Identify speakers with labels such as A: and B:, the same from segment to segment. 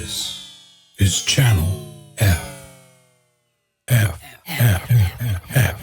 A: This is Channel F. F. F. F. F.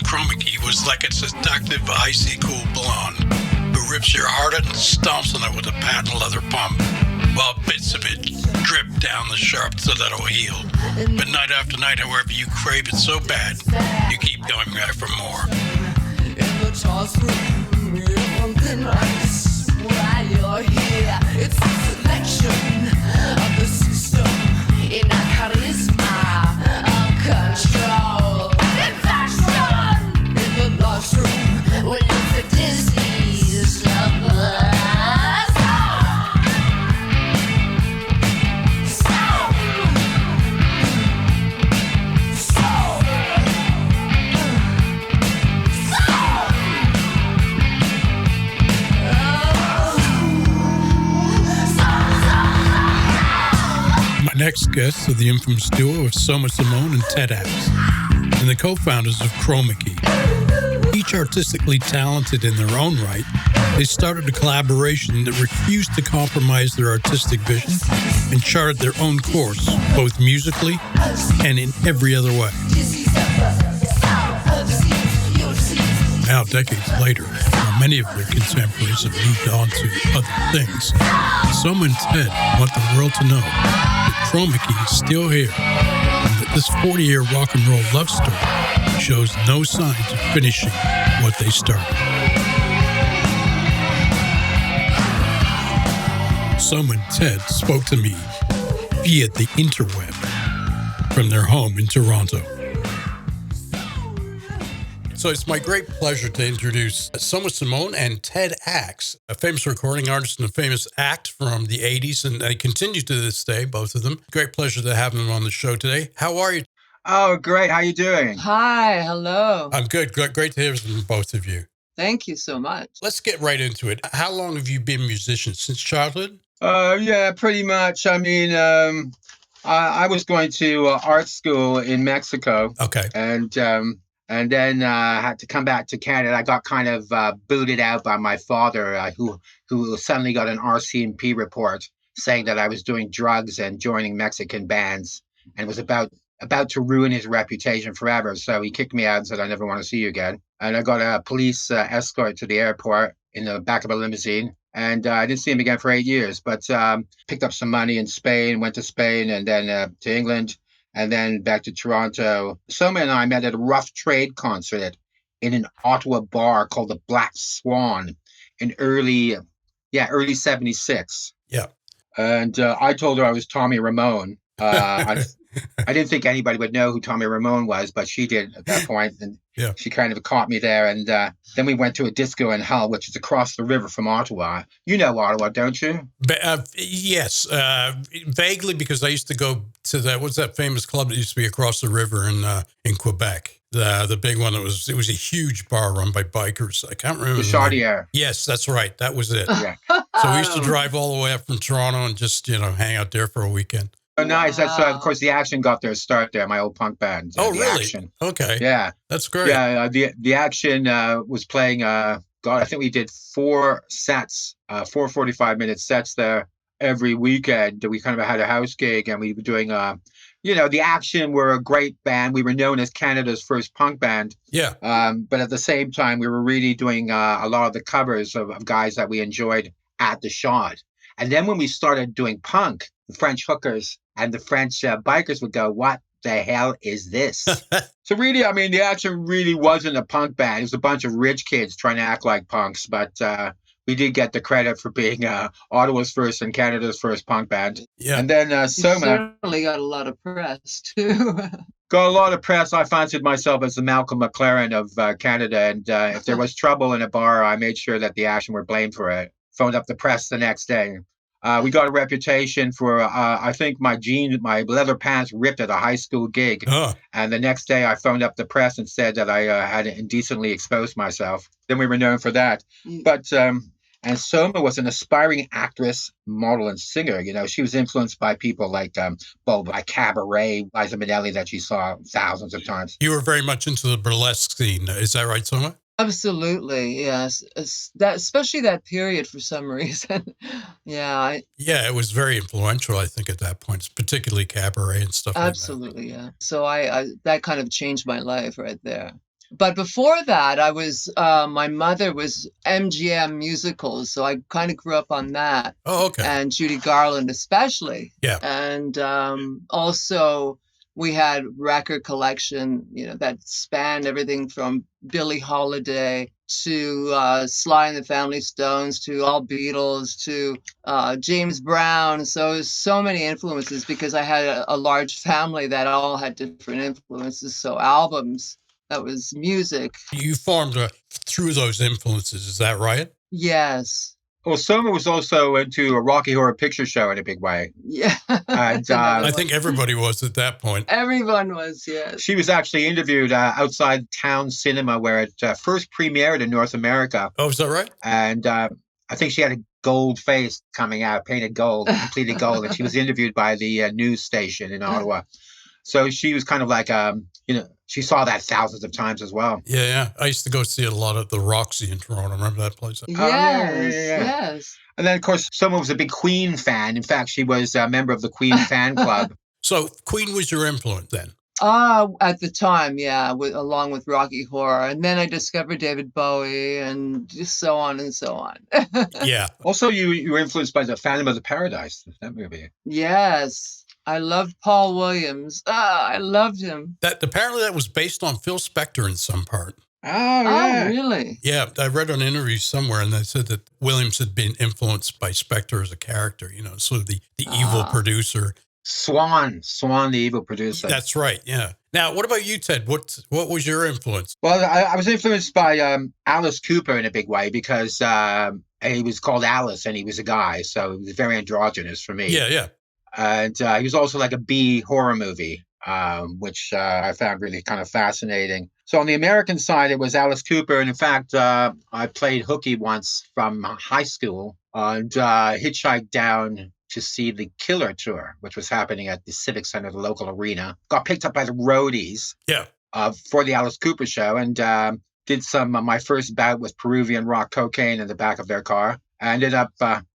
A: KHROMA KEY was like a seductive, icy cool blonde who rips your heart out and stomps on it with a patent leather pump, while bits of it drip down the sharp stiletto heel. But night after night, however, you crave it so bad, you keep going back for more.
B: In the toss room, you're something nice. While you're here, it's a selection of the system in a charisma of control. It's action in the lost room when it's a disease of lust.
A: Next guests are the infamous duo of Simone and Ted Axe, and the co-founders of KHROMA KEY. Each artistically talented in their own right, they started a collaboration that refused to compromise their artistic vision and charted their own course, both musically and in every other way. Now, decades later, while many of their contemporaries have moved on to other things, Soma and Ted want the world to know that KHROMA KEY is still here, and that this 40-year rock and roll love story shows no signs of finishing what they started. Soma and Ted spoke to me via the interweb from their home in Toronto. So it's my great pleasure to introduce Simone and Ted Axe, a famous recording artist and a famous act from the 80s, and they continue to this day, both of them. Great pleasure to have them on the show today. How are you?
C: Oh, great. How you doing?
B: Hi, hello.
A: I'm good. Great to hear from both of you.
B: Thank you so much.
A: Let's get right into it. How long have you been musicians? Since childhood?
C: Yeah, pretty much. I mean, I was going to art school in Mexico.
A: Okay.
C: And then I had to come back to Canada. I got kind of booted out by my father, who suddenly got an RCMP report saying that I was doing drugs and joining Mexican bands, and was about to ruin his reputation forever. So he kicked me out and said, "I never want to see you again." And I got a police escort to the airport in the back of a limousine. And I didn't see him again for 8 years, but picked up some money in Spain, went to Spain, and then to England, and then back to Toronto. Soma and I met at a Rough Trade concert in an Ottawa bar called the Black Swan in early 76.
A: Yeah.
C: And I told her I was Tommy Ramone. I didn't think anybody would know who Tommy Ramone was, but she did at that point, and
A: yeah.
C: She kind of caught me there. And then we went to a disco in Hull, which is across the river from Ottawa. You know Ottawa, don't you?
A: Yes, vaguely, because I used to go to what's that famous club that used to be across the river in Quebec? The big one. It was a huge bar run by bikers. I can't remember.
C: The Chaudière.
A: Yes, that's right. That was it.
C: Yeah.
A: So we used to drive all the way up from Toronto and just hang out there for a weekend.
C: Oh, nice. That's of course, the Action got their start there. My old punk band.
A: Oh,
C: the
A: really?
C: Action.
A: Okay.
C: Yeah,
A: that's great.
C: Yeah, the Action was playing. I think we did 4 sets, 4 45-minute sets there every weekend. We kind of had a house gig, and we were doing. The Action were a great band. We were known as Canada's first punk band.
A: Yeah.
C: But at the same time, we were really doing a lot of the covers of guys that we enjoyed at the Shot. And then when we started doing punk, the French hookers and the French bikers would go, "What the hell is this? So really, I mean, the action really wasn't a punk band. It was a bunch of rich kids trying to act like punks, but we did get the credit for being Ottawa's first and Canada's first punk band.
A: Yeah.
C: And then
B: You
C: Soma
B: certainly got a lot of press, too.
C: got a lot of press. I fancied myself as the Malcolm McLaren of Canada, and if there was trouble in a bar, I made sure that the action were blamed for it. Phoned up the press the next day. We got a reputation for, I think my leather pants ripped at a high school gig.
A: Oh,
C: And the next day I phoned up the press and said that I had indecently exposed myself. Then we were known for that. But, and Soma was an aspiring actress, model, and singer. You know, she was influenced by people like Cabaret, Liza Minnelli, that she saw thousands of times.
A: you were very much into the burlesque scene. Is that right, Soma?
B: Absolutely, yes. That, especially that period for some reason. Yeah,
A: Yeah, it was very influential, I think, at that point, particularly cabaret and stuff
B: absolutely, yeah. So I that kind of changed my life right there. But before that, I was my mother was MGM musicals, so I kind of grew up on that.
A: like that. Oh, okay.
B: And Judy Garland especially.
A: Yeah.
B: And also we had record collection, you know, that spanned everything from Billie Holiday to Sly and the Family Stones to all Beatles to James Brown. So many influences because I had a large family that all had different influences. So albums, that was music.
A: You formed through those influences, is that right?
B: Yes.
C: Well, Soma was also into a Rocky Horror Picture Show in a big way.
B: Yeah.
C: And
A: I think everybody was at that point.
B: Everyone was, yes.
C: she was actually interviewed outside Town Cinema where it first premiered in North America.
A: Oh, is that right?
C: And I think she had a gold face coming out, painted gold, completely gold. And she was interviewed by the news station in Ottawa. So she was kind of like, you know, she saw that thousands of times as well.
A: Yeah. I used to go see a lot of the Roxy in Toronto. Remember that place?
B: Yes,
C: yeah.
B: yes.
C: And then, of course, Soma was a big Queen fan. In fact, she was a member of the Queen fan club.
A: So Queen was your influence then?
B: At the time, yeah, along with Rocky Horror. And then I discovered David Bowie and just so on and so on.
A: Yeah.
C: Also, you were influenced by the Phantom of the Paradise, that movie.
B: Yes. I loved Paul Williams. I loved him.
A: Apparently that was based on Phil Spector in some part.
B: Oh, really?
A: Yeah, I read an interview somewhere, and they said that Williams had been influenced by Spector as a character, you know, sort of the evil producer.
C: Swan, the evil producer.
A: That's right, yeah. Now, what about you, Ted? What was your influence?
C: Well, I was influenced by Alice Cooper in a big way because he was called Alice and he was a guy, so it was very androgynous for me.
A: Yeah.
C: And he was also like a B horror movie, which I found really kind of fascinating. So on the American side, it was Alice Cooper. And in fact, I played hooky once from high school and hitchhiked down to see the Killer Tour, which was happening at the Civic Center, the local arena. Got picked up by the roadies for the Alice Cooper show and did my first bout with Peruvian rock cocaine in the back of their car. I ended up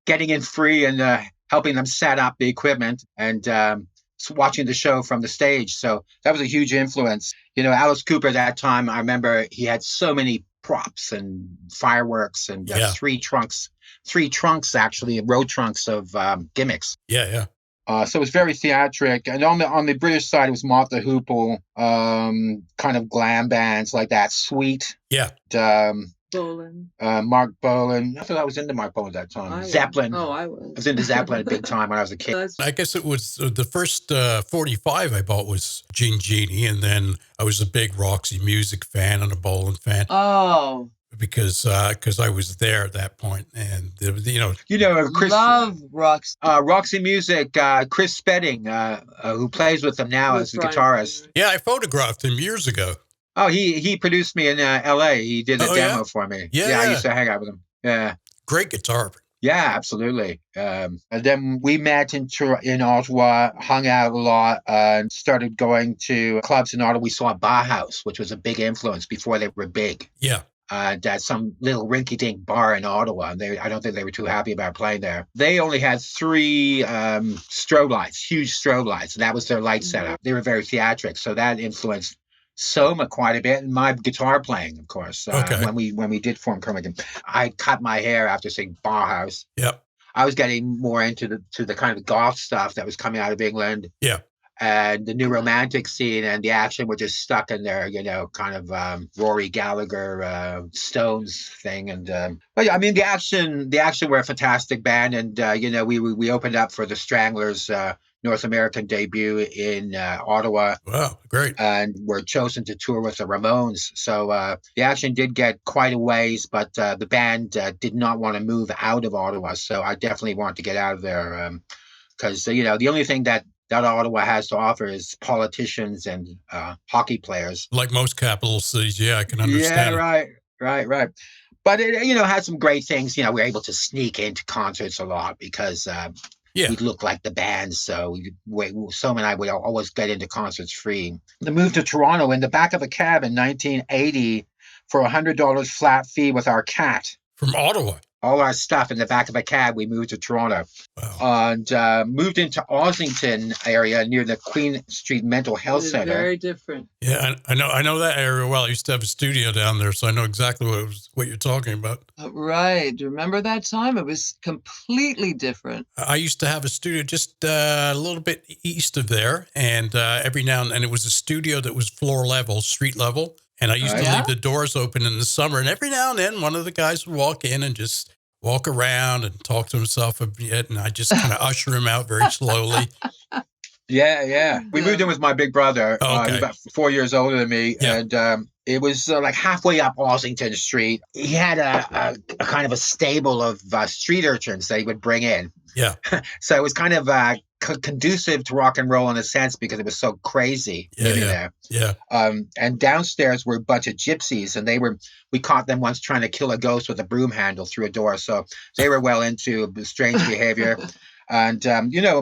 C: getting in free and helping them set up the equipment and watching the show from the stage. So that was a huge influence. You know, Alice Cooper at that time, I remember he had so many props and fireworks and three trunks actually, road trunks of gimmicks.
A: Yeah.
C: So it was very theatric. And on the British side, it was Martha Hoople, kind of glam bands like that, Sweet.
A: Yeah.
B: Bolan.
C: Mark Bolan. I thought I was into Mark Bolan at that time. Zeppelin.
B: Oh, I
C: I
B: was.
C: was into Zeppelin big time when I was a kid.
A: I guess it was the first 45 I bought was Gene Genie, and then I was a big Roxy Music fan and a Bolan fan.
B: Oh.
A: Because I was there at that point, and
C: Chris,
B: love Roxy.
C: Roxy Music, Chris Spedding, who plays with them now as a guitarist.
A: Yeah, I photographed him years ago.
C: Oh, he produced me in L.A. He did a demo for me. Yeah, I used to hang out with him. Yeah,
A: great guitar.
C: Yeah, absolutely. And then we met in Ottawa, hung out a lot, and started going to clubs in Ottawa. We saw Bauhaus, which was a big influence before they were big.
A: Yeah.
C: At some little rinky-dink bar in Ottawa. And I don't think they were too happy about playing there. They only had 3 strobe lights, huge strobe lights. And that was their light setup. They were very theatric. So that influenced Soma quite a bit, and my guitar playing, of course. When we did form KHROMA KEY, I cut my hair after seeing Bauhaus.
A: Yep.
C: I was getting more into the kind of goth stuff that was coming out of England.
A: Yeah.
C: and the new romantic scene and the action were just stuck in there, kind of Rory Gallagher, Stones thing. And but yeah, I mean, the action were a fantastic band, and we opened up for the Stranglers' North American debut in Ottawa.
A: Wow, great.
C: And were chosen to tour with the Ramones. So the action did get quite a ways, but the band did not want to move out of Ottawa. So I definitely wanted to get out of there because, the only thing that Ottawa has to offer is politicians and hockey players.
A: Like most capital cities, yeah, I can understand.
C: Yeah, right. But it, had some great things. We were able to sneak into concerts a lot because we looked like the band. So Soma and I would always get into concerts free. The move to Toronto in the back of a cab in 1980 for $100 flat fee with our cat.
A: From Ottawa?
C: All our stuff in the back of a cab. We moved to Toronto. Wow. And moved into Ossington area near the Queen Street Mental Health Center.
D: Very different.
A: Yeah, I know that area well. I used to have a studio down there, so I know exactly what you're talking about.
D: Right. Remember that time? It was completely different.
A: I used to have a studio just a little bit east of there, and every now and then it was a studio that was floor level, street level. And I used to leave the doors open in the summer. And every now and then, one of the guys would walk in and just walk around and talk to himself a bit. And I just kind of usher him out very slowly.
C: Yeah. We moved in with my big brother.
A: Okay.
C: He was about 4 years older than me.
A: Yeah.
C: And it was like halfway up Ossington Street. He had a kind of a stable of street urchins that he would bring in.
A: Yeah.
C: So it was kind of conducive to rock and roll in a sense because it was so crazy living there.
A: Yeah.
C: And downstairs were a bunch of gypsies, and we caught them once trying to kill a ghost with a broom handle through a door. So they were well into strange behavior. And,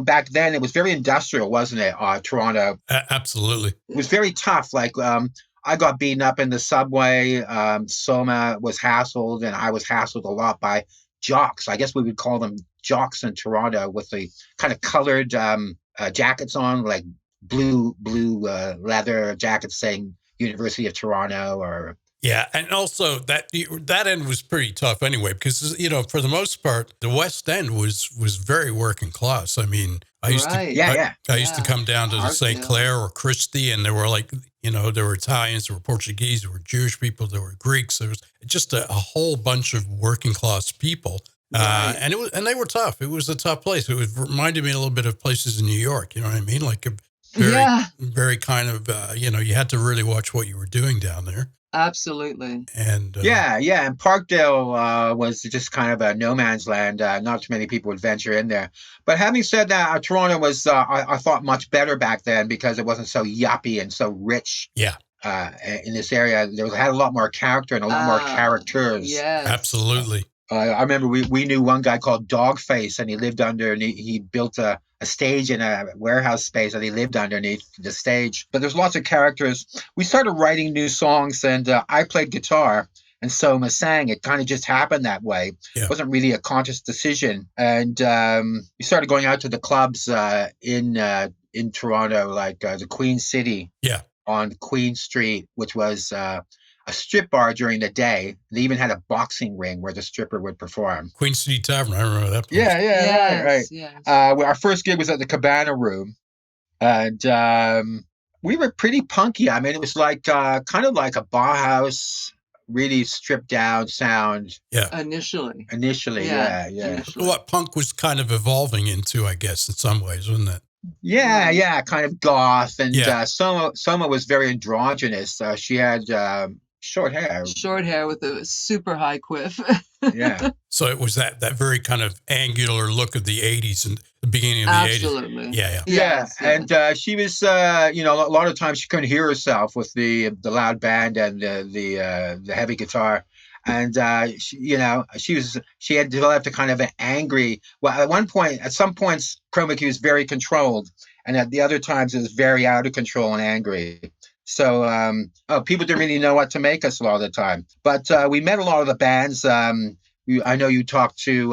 C: back then it was very industrial, wasn't it? Toronto.
A: Absolutely.
C: It was very tough. Like, I got beaten up in the subway. Soma was hassled, and I was hassled a lot by jocks. I guess we would call them jocks in Toronto, with the kind of colored jackets on, like blue leather jackets saying University of Toronto or.
A: Yeah, and also that end was pretty tough anyway, because for the most part the West End was very working class. I mean, I used to come down to the St. Clair or Christie, and there were there were Italians, there were Portuguese, there were Jewish people, there were Greeks. There was just a whole bunch of working class people. Right. And they were tough. It was a tough place. It reminded me a little bit of places in New York. You know what I mean? Like a very kind of, you had to really watch what you were doing down there.
D: Absolutely.
A: And
C: and Parkdale was just kind of a no man's land. Not too many people would venture in there. But having said that, Toronto was, I thought, much better back then because it wasn't so yuppie and so rich.
A: Yeah.
C: In this area, had a lot more character and a lot more characters.
D: Yes.
A: Absolutely.
C: I remember we knew one guy called Dogface, and he lived he built a stage in a warehouse space, and he lived underneath the stage. But there's lots of characters. We started writing new songs, and I played guitar, and Soma sang. It kind of just happened that way.
A: Yeah.
C: It wasn't really a conscious decision. And we started going out to the clubs in Toronto, like the Queen City.
A: Yeah.
C: On Queen Street, which was a strip bar during the day. They even had a boxing ring where the stripper would perform.
A: Queen City Tavern, I remember that place.
C: Yeah, right.
D: Yes.
C: Our first gig was at the Cabana Room, and we were pretty punky. I mean, it was like kind of like a Bauhaus, really stripped down sound.
A: Yeah.
D: Initially,
C: yeah.
D: Initially.
A: What punk was kind of evolving into, I guess, in some ways, wasn't it?
C: Yeah, kind of goth. And Soma was very androgynous. She had short hair
D: with a super high quiff.
C: Yeah.
A: So it was that very kind of angular look of the 80s and the beginning of the 80s.
D: Absolutely.
A: Yeah.
D: Yes.
C: And she was, a lot of times she couldn't hear herself with the loud band and the heavy guitar. And she had developed a kind of an angry. Well, at some points, Chroma Key was very controlled, and at the other times it was very out of control and angry. So people didn't really know what to make us a lot of the time. But we met a lot of the bands. I know you talked to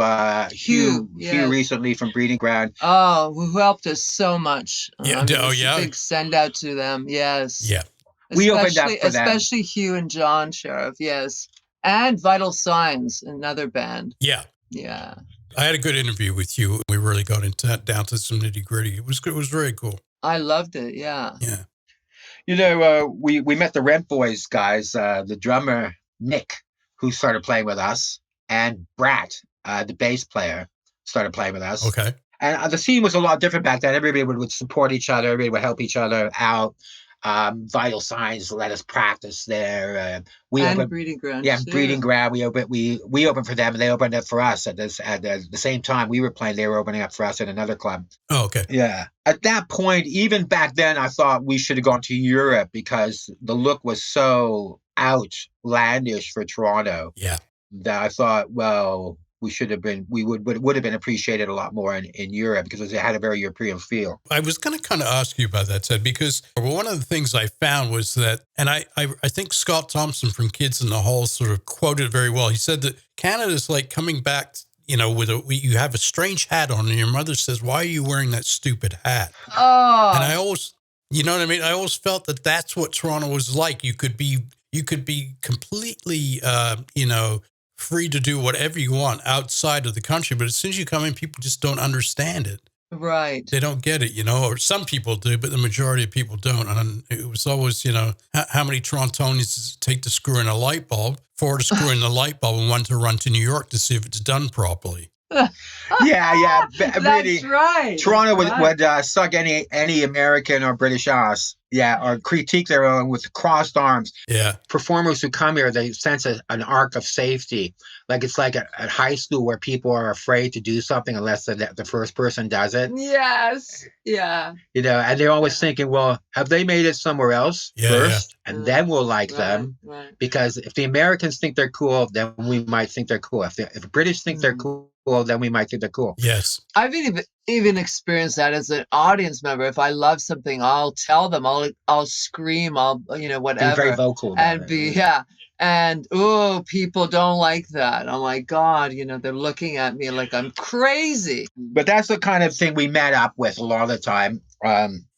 C: Hugh recently from Breeding Ground.
D: Oh, who helped us so much.
A: Yeah.
D: A big send out to them. Yes.
A: Yeah.
C: We opened up for them.
D: Especially Hugh and John Sheriff. Yes. And Vital Signs, another band.
A: Yeah.
D: Yeah.
A: I had a good interview with you. We really got down to some nitty gritty. It was very cool.
D: I loved it. Yeah.
A: Yeah.
C: We met the Rent Boys guys, the drummer Nick, who started playing with us, and Brat, the bass player, started playing with us.
A: Okay.
C: And the scene was a lot different back then. Everybody would support each other. Everybody would help each other out. Vital Signs let us practice there.
D: Breeding Ground.
C: Yeah, Breeding Ground. We opened for them, and they opened up for us at the same time we were playing. They were opening up for us at another club.
A: Oh, okay.
C: Yeah. At that point, even back then, I thought we should have gone to Europe because the look was so outlandish for Toronto.
A: Yeah.
C: That I thought, well, we would have been appreciated a lot more in Europe because it had a very European feel.
A: I was going to kind of ask you about that, Ted, because one of the things I found was that, and I think Scott Thompson from Kids in the Hall sort of quoted it very well. He said that Canada's like coming back, you have a strange hat on and your mother says, why are you wearing that stupid hat?
D: Oh.
A: And I always, you know what I mean? I always felt that that's what Toronto was like. You could be completely, free to do whatever you want outside of the country. But as soon as you come in, people just don't understand it.
D: Right.
A: They don't get it, or some people do, but the majority of people don't. And it was always, how many Torontonians does it take to screw in a light bulb? 4 to screw in the light bulb and 1 to run to New York to see if it's done properly.
C: Yeah.
D: That's
C: really,
D: right.
C: Toronto would suck any American or British ass. Yeah, or critique their own with crossed arms.
A: Yeah.
C: Performers who come here, they sense an arc of safety. Like it's like at high school where people are afraid to do something unless the first person does it.
D: Yes. Yeah.
C: And they're always thinking, well, have they made it somewhere else first?
D: Yeah.
C: And then we'll like them.
D: Right.
C: Because if the Americans think they're cool, then we might think they're cool. If the British think they're cool, then we might think they're cool.
A: Yes.
D: I've even experienced that as an audience member. If I love something, I'll tell them, I'll scream, I'll, whatever.
C: Be very vocal about it.
D: And, people don't like that. Oh my God, they're looking at me like I'm crazy.
C: But that's the kind of thing we met up with a lot of the time.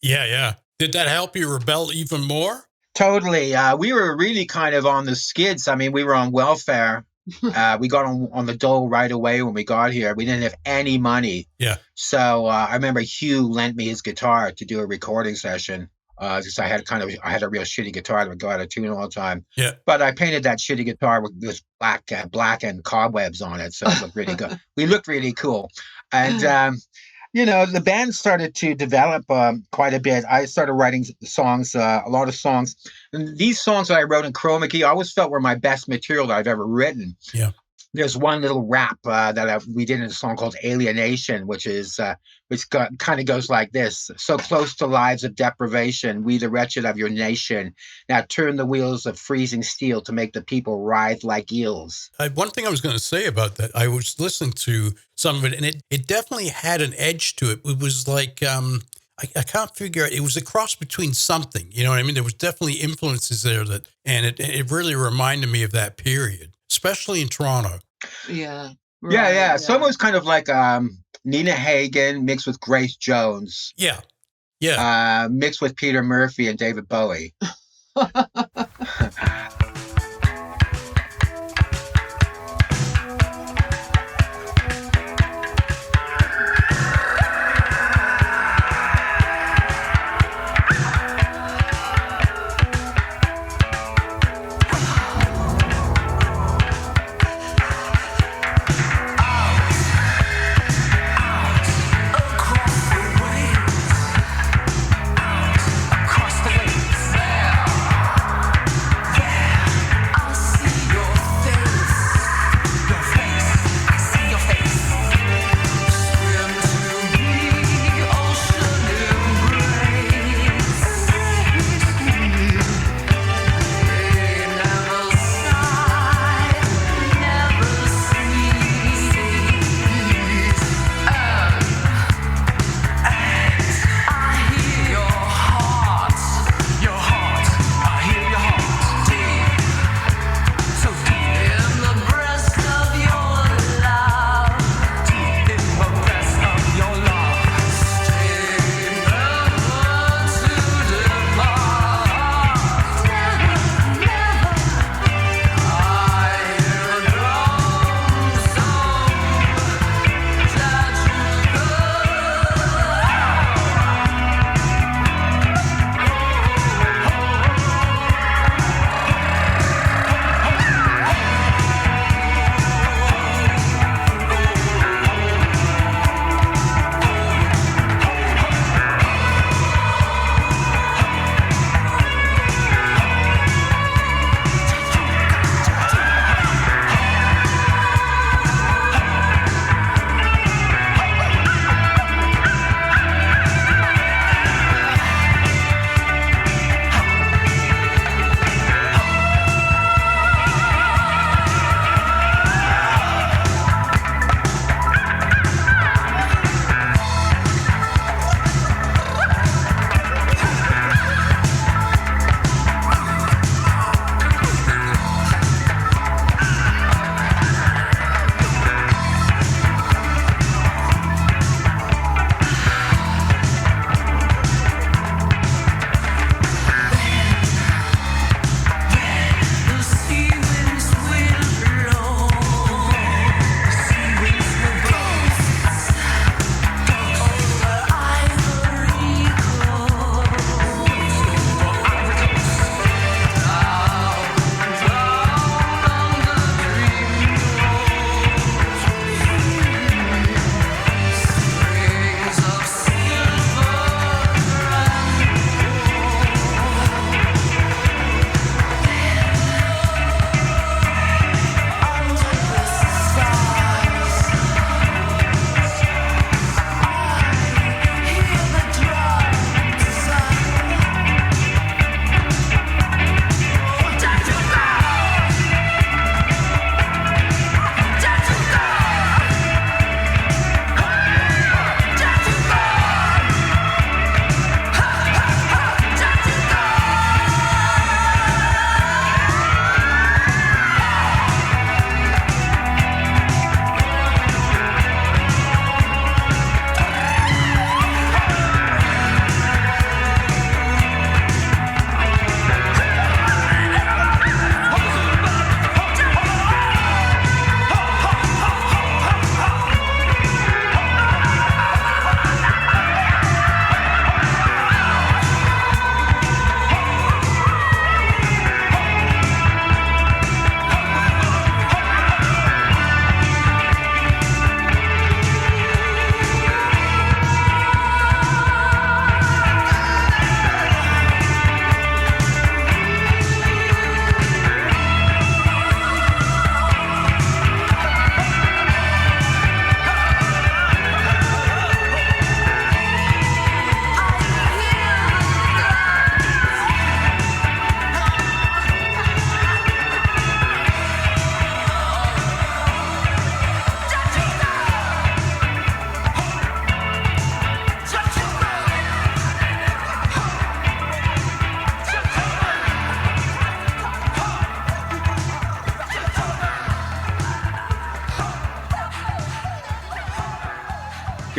A: Yeah. Did that help you rebel even more?
C: Totally. We were really kind of on the skids. I mean, we were on welfare. We got on the dole right away when we got here. We didn't have any money.
A: Yeah.
C: So I remember Hugh lent me his guitar to do a recording session. Just I had a real shitty guitar that would go out of tune all the time.
A: Yeah.
C: But I painted that shitty guitar with this black and cobwebs on it, so it looked really good. We looked really cool, and the band started to develop quite a bit. I started writing songs, a lot of songs. And these songs that I wrote in KHROMA KEY, I always felt were my best material that I've ever written.
A: Yeah.
C: There's one little rap that we did in a song called Alienation, which kind of goes like this. So close to lives of deprivation, we the wretched of your nation. Now turn the wheels of freezing steel to make the people writhe like eels.
A: One thing I was going to say about that, I was listening to some of it, and it definitely had an edge to it. It was like, I can't figure out, it was a cross between something, you know what I mean? There was definitely influences there and it really reminded me of that period, especially in Toronto.
D: Yeah.
C: Right, yeah. Soma was kind of like Nina Hagen mixed with Grace Jones.
A: Yeah. Yeah.
C: Mixed with Peter Murphy and David Bowie.
B: Across the waves.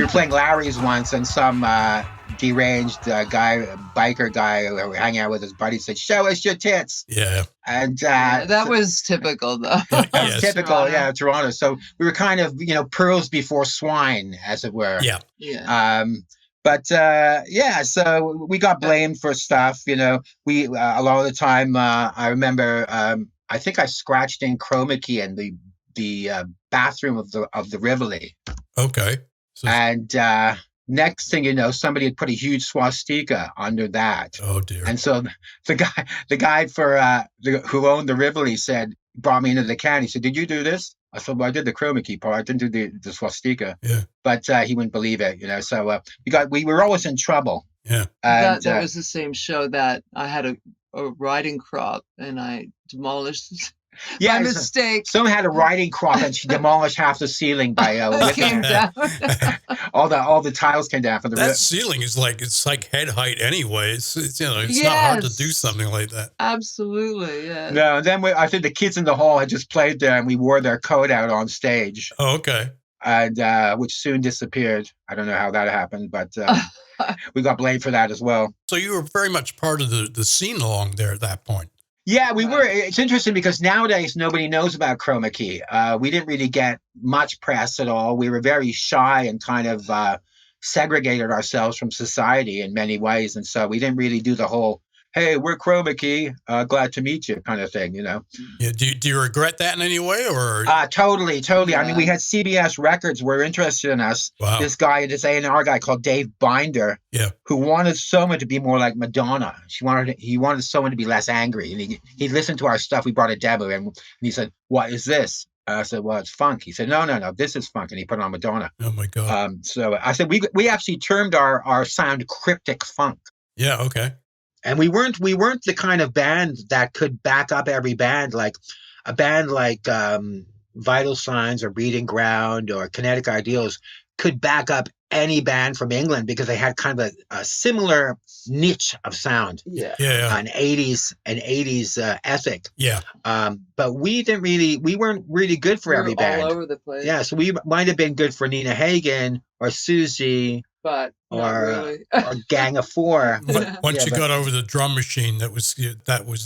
C: playing Larry's once, and some deranged biker guy who were hanging out with his buddy said, "Show us your tits."
A: Yeah.
C: And
D: that was typical, though.
C: that's
A: Yes.
C: typical,
D: Toronto.
C: yeah, Toronto. So we were kind of, pearls before swine, as it were.
A: Yeah.
D: Yeah.
C: But yeah, so we got blamed for stuff. We a lot of the time. I remember. I think I scratched in chroma key in the bathroom of the Rivoli.
A: Okay. So,
C: And next thing you know, somebody had put a huge swastika under that.
A: oh dear.
C: And so the guy who owned the Rivoli brought me into the can. He said, "Did you do this?" I said, "Well, I did the chroma key part. I didn't do the swastika."
A: Yeah.
C: But he wouldn't believe it, So we were always in trouble.
A: Yeah.
C: And,
D: that was the same show that I had a riding crop and I demolished
C: yeah,
D: by mistake.
C: someone had a riding crop and she demolished half the ceiling by
D: It
C: whipping
D: came
C: it.
D: down.
C: All the tiles came down from the
A: That
C: roof.
A: ceiling is it's like head height anyway. It's it's not hard to do
D: Yes.
A: something like that.
D: Absolutely, yeah.
C: No, and then I think the kids in the hall had just played there and we wore their coat out on stage.
A: Oh, okay.
C: And which soon disappeared. I don't know how that happened, but we got blamed for that as well.
A: So you were very much part of the scene along there at that point.
C: Yeah, we
D: Right.
C: were. It's interesting because nowadays nobody knows about chroma key. We didn't really get much press at all. We were very shy and kind of segregated ourselves from society in many ways. And so we didn't really do the whole, "Hey, we're chroma key, glad to meet you" kind of thing,
A: Yeah. Do you regret that in any way, or?
C: Totally. I mean, we
D: Yeah.
C: had CBS Records were interested in us.
A: Wow.
C: This A&R guy called Dave Binder,
A: Yeah.
C: who wanted Soma to be more like Madonna. He wanted Soma to be less angry, and he listened to our stuff. We brought a demo, and he said, "What is this?" I said, "Well, it's funk." He said, No, this is funk," and he put on Madonna.
A: Oh my God.
C: So I said we actually termed our sound cryptic funk.
A: Yeah. Okay.
C: And we weren't the kind of band that could back up every band, like a band like Vital Signs or Breeding Ground or Kinetic Ideals could back up any band from England because they had kind of a similar niche of sound,
D: Yeah.
A: Yeah.
C: an 80s ethic.
A: Yeah.
C: But we weren't really good for
D: We were
C: every band.
D: all over the place.
C: Yeah, so we might have been good for Nina Hagen or Susie
D: But not
C: or
D: really.
C: or Gang of Four.
A: But once
C: Yeah,
A: you
C: but-
A: got over the drum machine, that was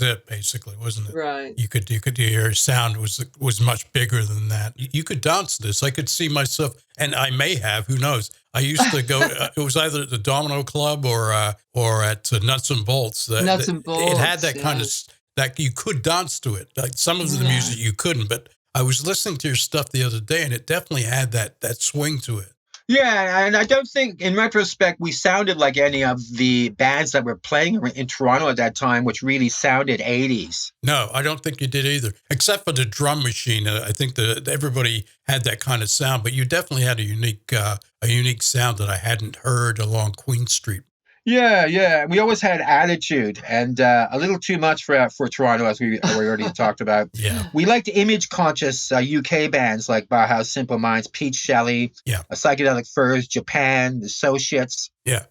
A: it, basically, wasn't it?
D: Right.
A: You could your sound was much bigger than that. You could dance this. I could see myself, and I may have. Who knows? I used to go. It was either at the Domino Club or at Nuts and Bolts.
D: Nuts and
A: It had
D: Bolts,
A: that kind of that you could dance to it. Like some of the
D: Yeah.
A: music you couldn't, but I was listening to your stuff the other day, and it definitely had that swing to it.
C: Yeah, and I don't think, in retrospect, we sounded like any of the bands that were playing in Toronto at that time, which really sounded 80s.
A: No, I don't think you did either, except for the drum machine. I think that everybody had that kind of sound, but you definitely had a unique sound that I hadn't heard along Queen Street.
C: Yeah. We always had attitude and a little too much for Toronto, as we already talked about.
A: Yeah.
C: We liked image-conscious UK bands like Bauhaus, Simple Minds, Peach Shelley,
A: Yeah.
C: Psychedelic Furs, Japan, the Associates,
A: Yeah.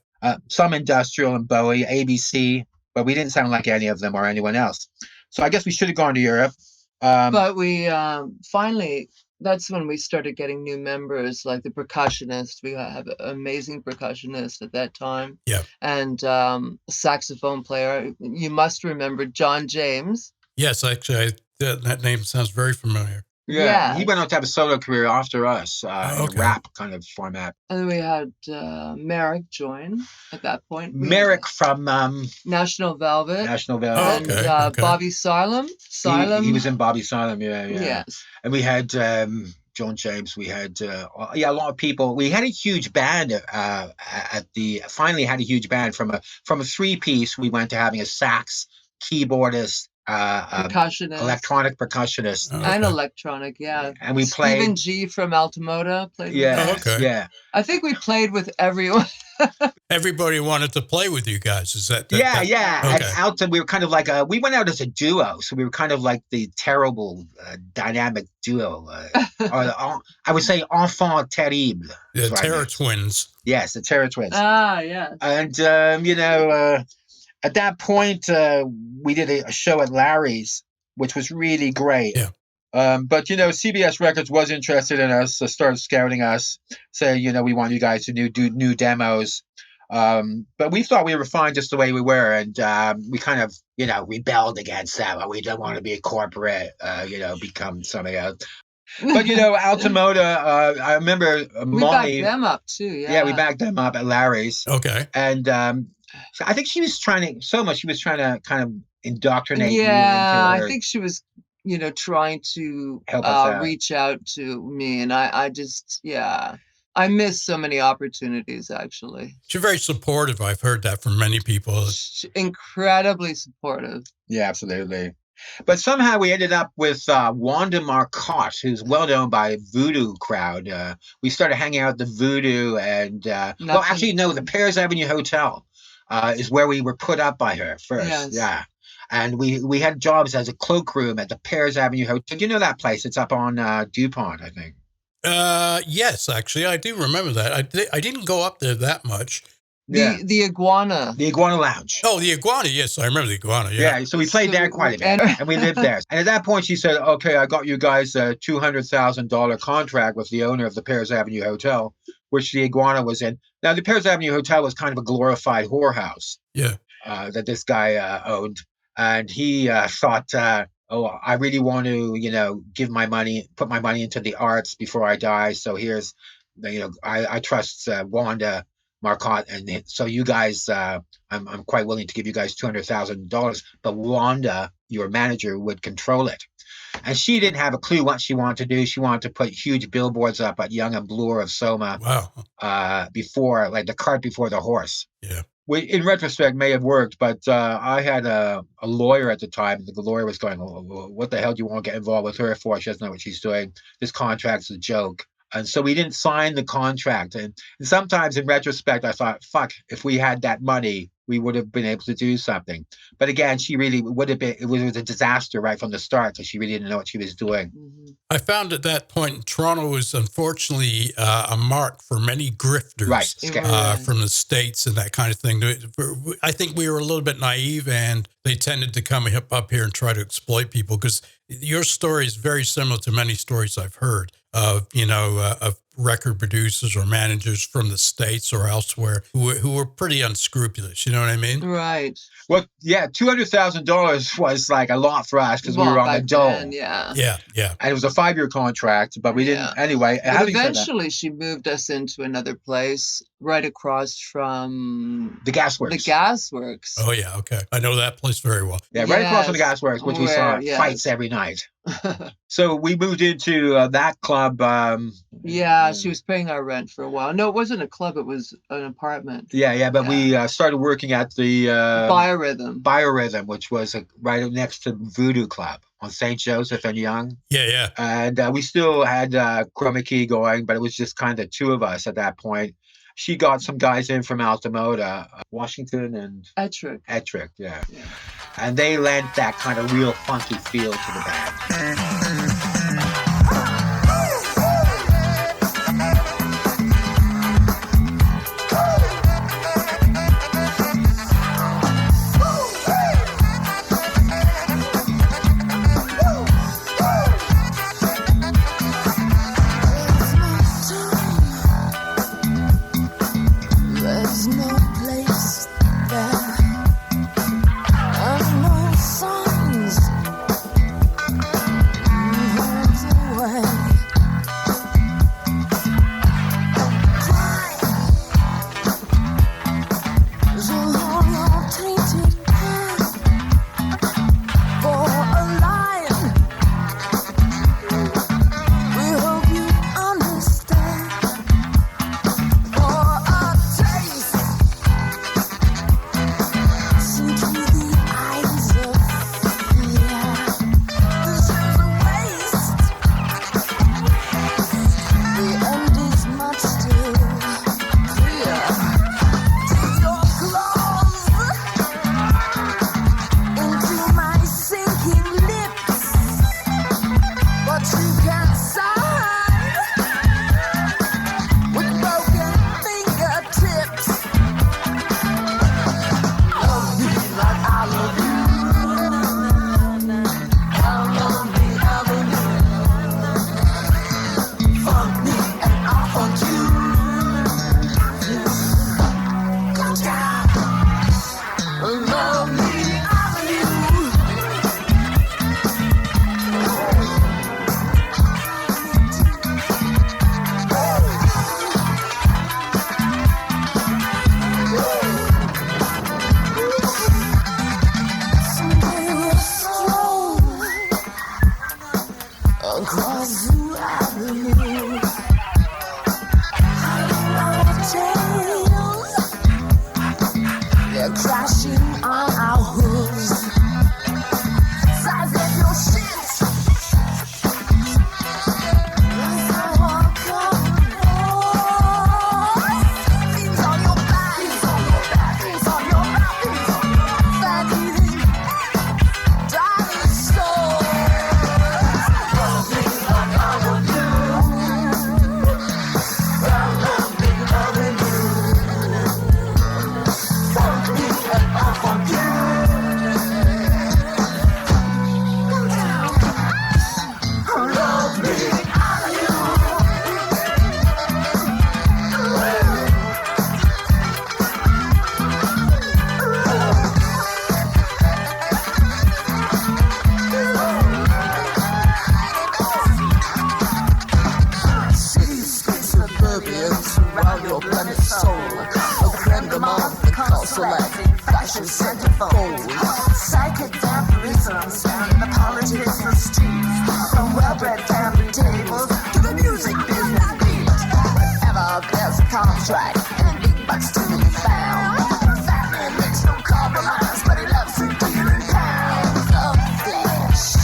C: some industrial and Bowie, ABC, but we didn't sound like any of them or anyone else. So I guess we should have gone to Europe.
D: But we finally, that's when we started getting new members, like the percussionist. We have an amazing percussionist at that time.
A: Yeah.
D: And a saxophone player. You must remember John James.
A: Yes, actually, that name sounds very familiar.
D: Yeah.
C: He went on to have a solo career after us in
A: okay.
C: a rap kind of format.
D: And then we had Merrick join at that point. We
C: Merrick
D: had
C: from
D: National Velvet.
C: National
A: Oh,
C: Velvet.
D: And
A: okay.
D: Bobby Silem.
C: He was in Bobby Silem, yeah.
D: Yes.
C: And we had John James. We had a lot of people. We had a huge band finally had a huge band from a 3-piece. We went to having a sax, keyboardist,
D: Percussionist.
C: electronic percussionist,
A: Oh,
D: And
A: okay.
D: electronic, yeah.
C: and we
D: Stephen
C: played.
D: G from Altamoda played with
C: Yeah,
D: us.
A: okay.
C: yeah,
D: I think we played with everyone.
A: Everybody wanted to play with you guys. Is that?
C: yeah.
A: Okay.
C: At Alta, we were kind of like we went out as a duo, so we were kind of like the terrible dynamic duo. Or I would say enfant terrible.
A: The
C: is what I
A: Terror
C: meant.
A: Twins.
C: Yes, the Terror Twins.
D: Yeah.
C: And at that point, we did a show at Larry's, which was really great.
A: Yeah.
C: But CBS Records was interested in us, so started scouting us, saying, we want you guys to do new demos. But we thought we were fine just the way we were, and we kind of, rebelled against that. We don't want to be a corporate, become something else. But Altamoda, I remember
D: we
C: Molly.
D: backed them up too. Yeah.
C: Yeah, we backed them up at Larry's.
A: Okay.
C: And so I think she was trying to kind of indoctrinate you into
D: I
C: her.
D: think she was, trying to
C: Help us out.
D: reach out to me, and I just, I missed so many opportunities, actually.
A: She's very supportive. I've heard that from many people.
D: Incredibly supportive.
C: Yeah, absolutely. But somehow we ended up with Wanda Marcotte, who's well known by Voodoo crowd. We started hanging out at the Voodoo, and the Pears Avenue Hotel is where we were put up by her first.
D: Yes.
C: Yeah. And we had jobs as a cloakroom at the Pears Avenue Hotel. Do you know that place? It's up on DuPont, I think.
A: Yes, actually, I do remember that. I didn't go up there that much.
D: The Iguana.
C: The Iguana Lounge.
A: Oh, the Iguana. Yes, I remember the Iguana. Yeah.
C: So we played there quite a bit, and we lived there. And at that point, she said, "Okay, I got you guys a $200,000 contract with the owner of the Pears Avenue Hotel, which the Iguana was in." Now, the Pears Avenue Hotel was kind of a glorified whorehouse.
A: Yeah.
C: That this guy owned, and he thought, I really want to, put my money into the arts before I die. So here's, I trust Wanda Marcotte, and so you guys, I'm quite willing to give you guys $200,000, but Wanda, your manager, would control it. And she didn't have a clue what she wanted to do. She wanted to put huge billboards up at Young and Bloor of Soma.
A: Wow.
C: Before, like the cart before the horse.
A: Yeah.
C: In retrospect, may have worked, but I had a lawyer at the time. The lawyer was going, "What the hell do you want to get involved with her for? She doesn't know what she's doing. This contract's a joke." And so we didn't sign the contract. And sometimes in retrospect, I thought, fuck, if we had that money, we would have been able to do something. But again, she really would have been, it was a disaster right from the start because she really didn't know what she was doing.
A: I found at that point, Toronto was unfortunately a mark for many grifters from the States and that kind of thing. I think we were a little bit naive, and they tended to come up here and try to exploit people, because your story is very similar to many stories I've heard of, of record producers or managers from the States or elsewhere who were pretty unscrupulous. You know what I mean?
D: Right.
C: Well, yeah, $200,000 was like a lot for us because we were on the dole.
D: Yeah.
C: And it was a 5-year contract, but we didn't. Anyway,
D: but eventually she moved us into another place right across from
C: the gasworks.
D: The gasworks.
A: Oh yeah, okay. I know that place very well.
C: Yeah, right across from the gasworks, which we saw fights every night. So we moved into that club.
D: She was paying our rent for a while. No, it wasn't a club; it was an apartment.
C: But we started working at the Biorhythm, which was right next to Voodoo Club on St. Joseph and Yonge.
A: Yeah.
C: And we still had KHROMA KEY going, but it was just kind of two of us at that point. She got some guys in from Altamoda, Washington and Ettrick, yeah. And they lent that kind of real funky feel to the band.
B: across the avenue. Tales, they're crashing on our hooves. Size of your shit. So welcome. Things on your back, things on your back, things on your back, things on your back. Dinosaurs. Surround your blended soul. A creme de menthe, the consulate, fashion centerfold. Psychedelic rhythms and the politics of the streets. From well-bred family tables to the music business beat. Wherever there's a contract and big bucks to be found. Fat man makes no compromise, but he loves to deal in pounds of flesh.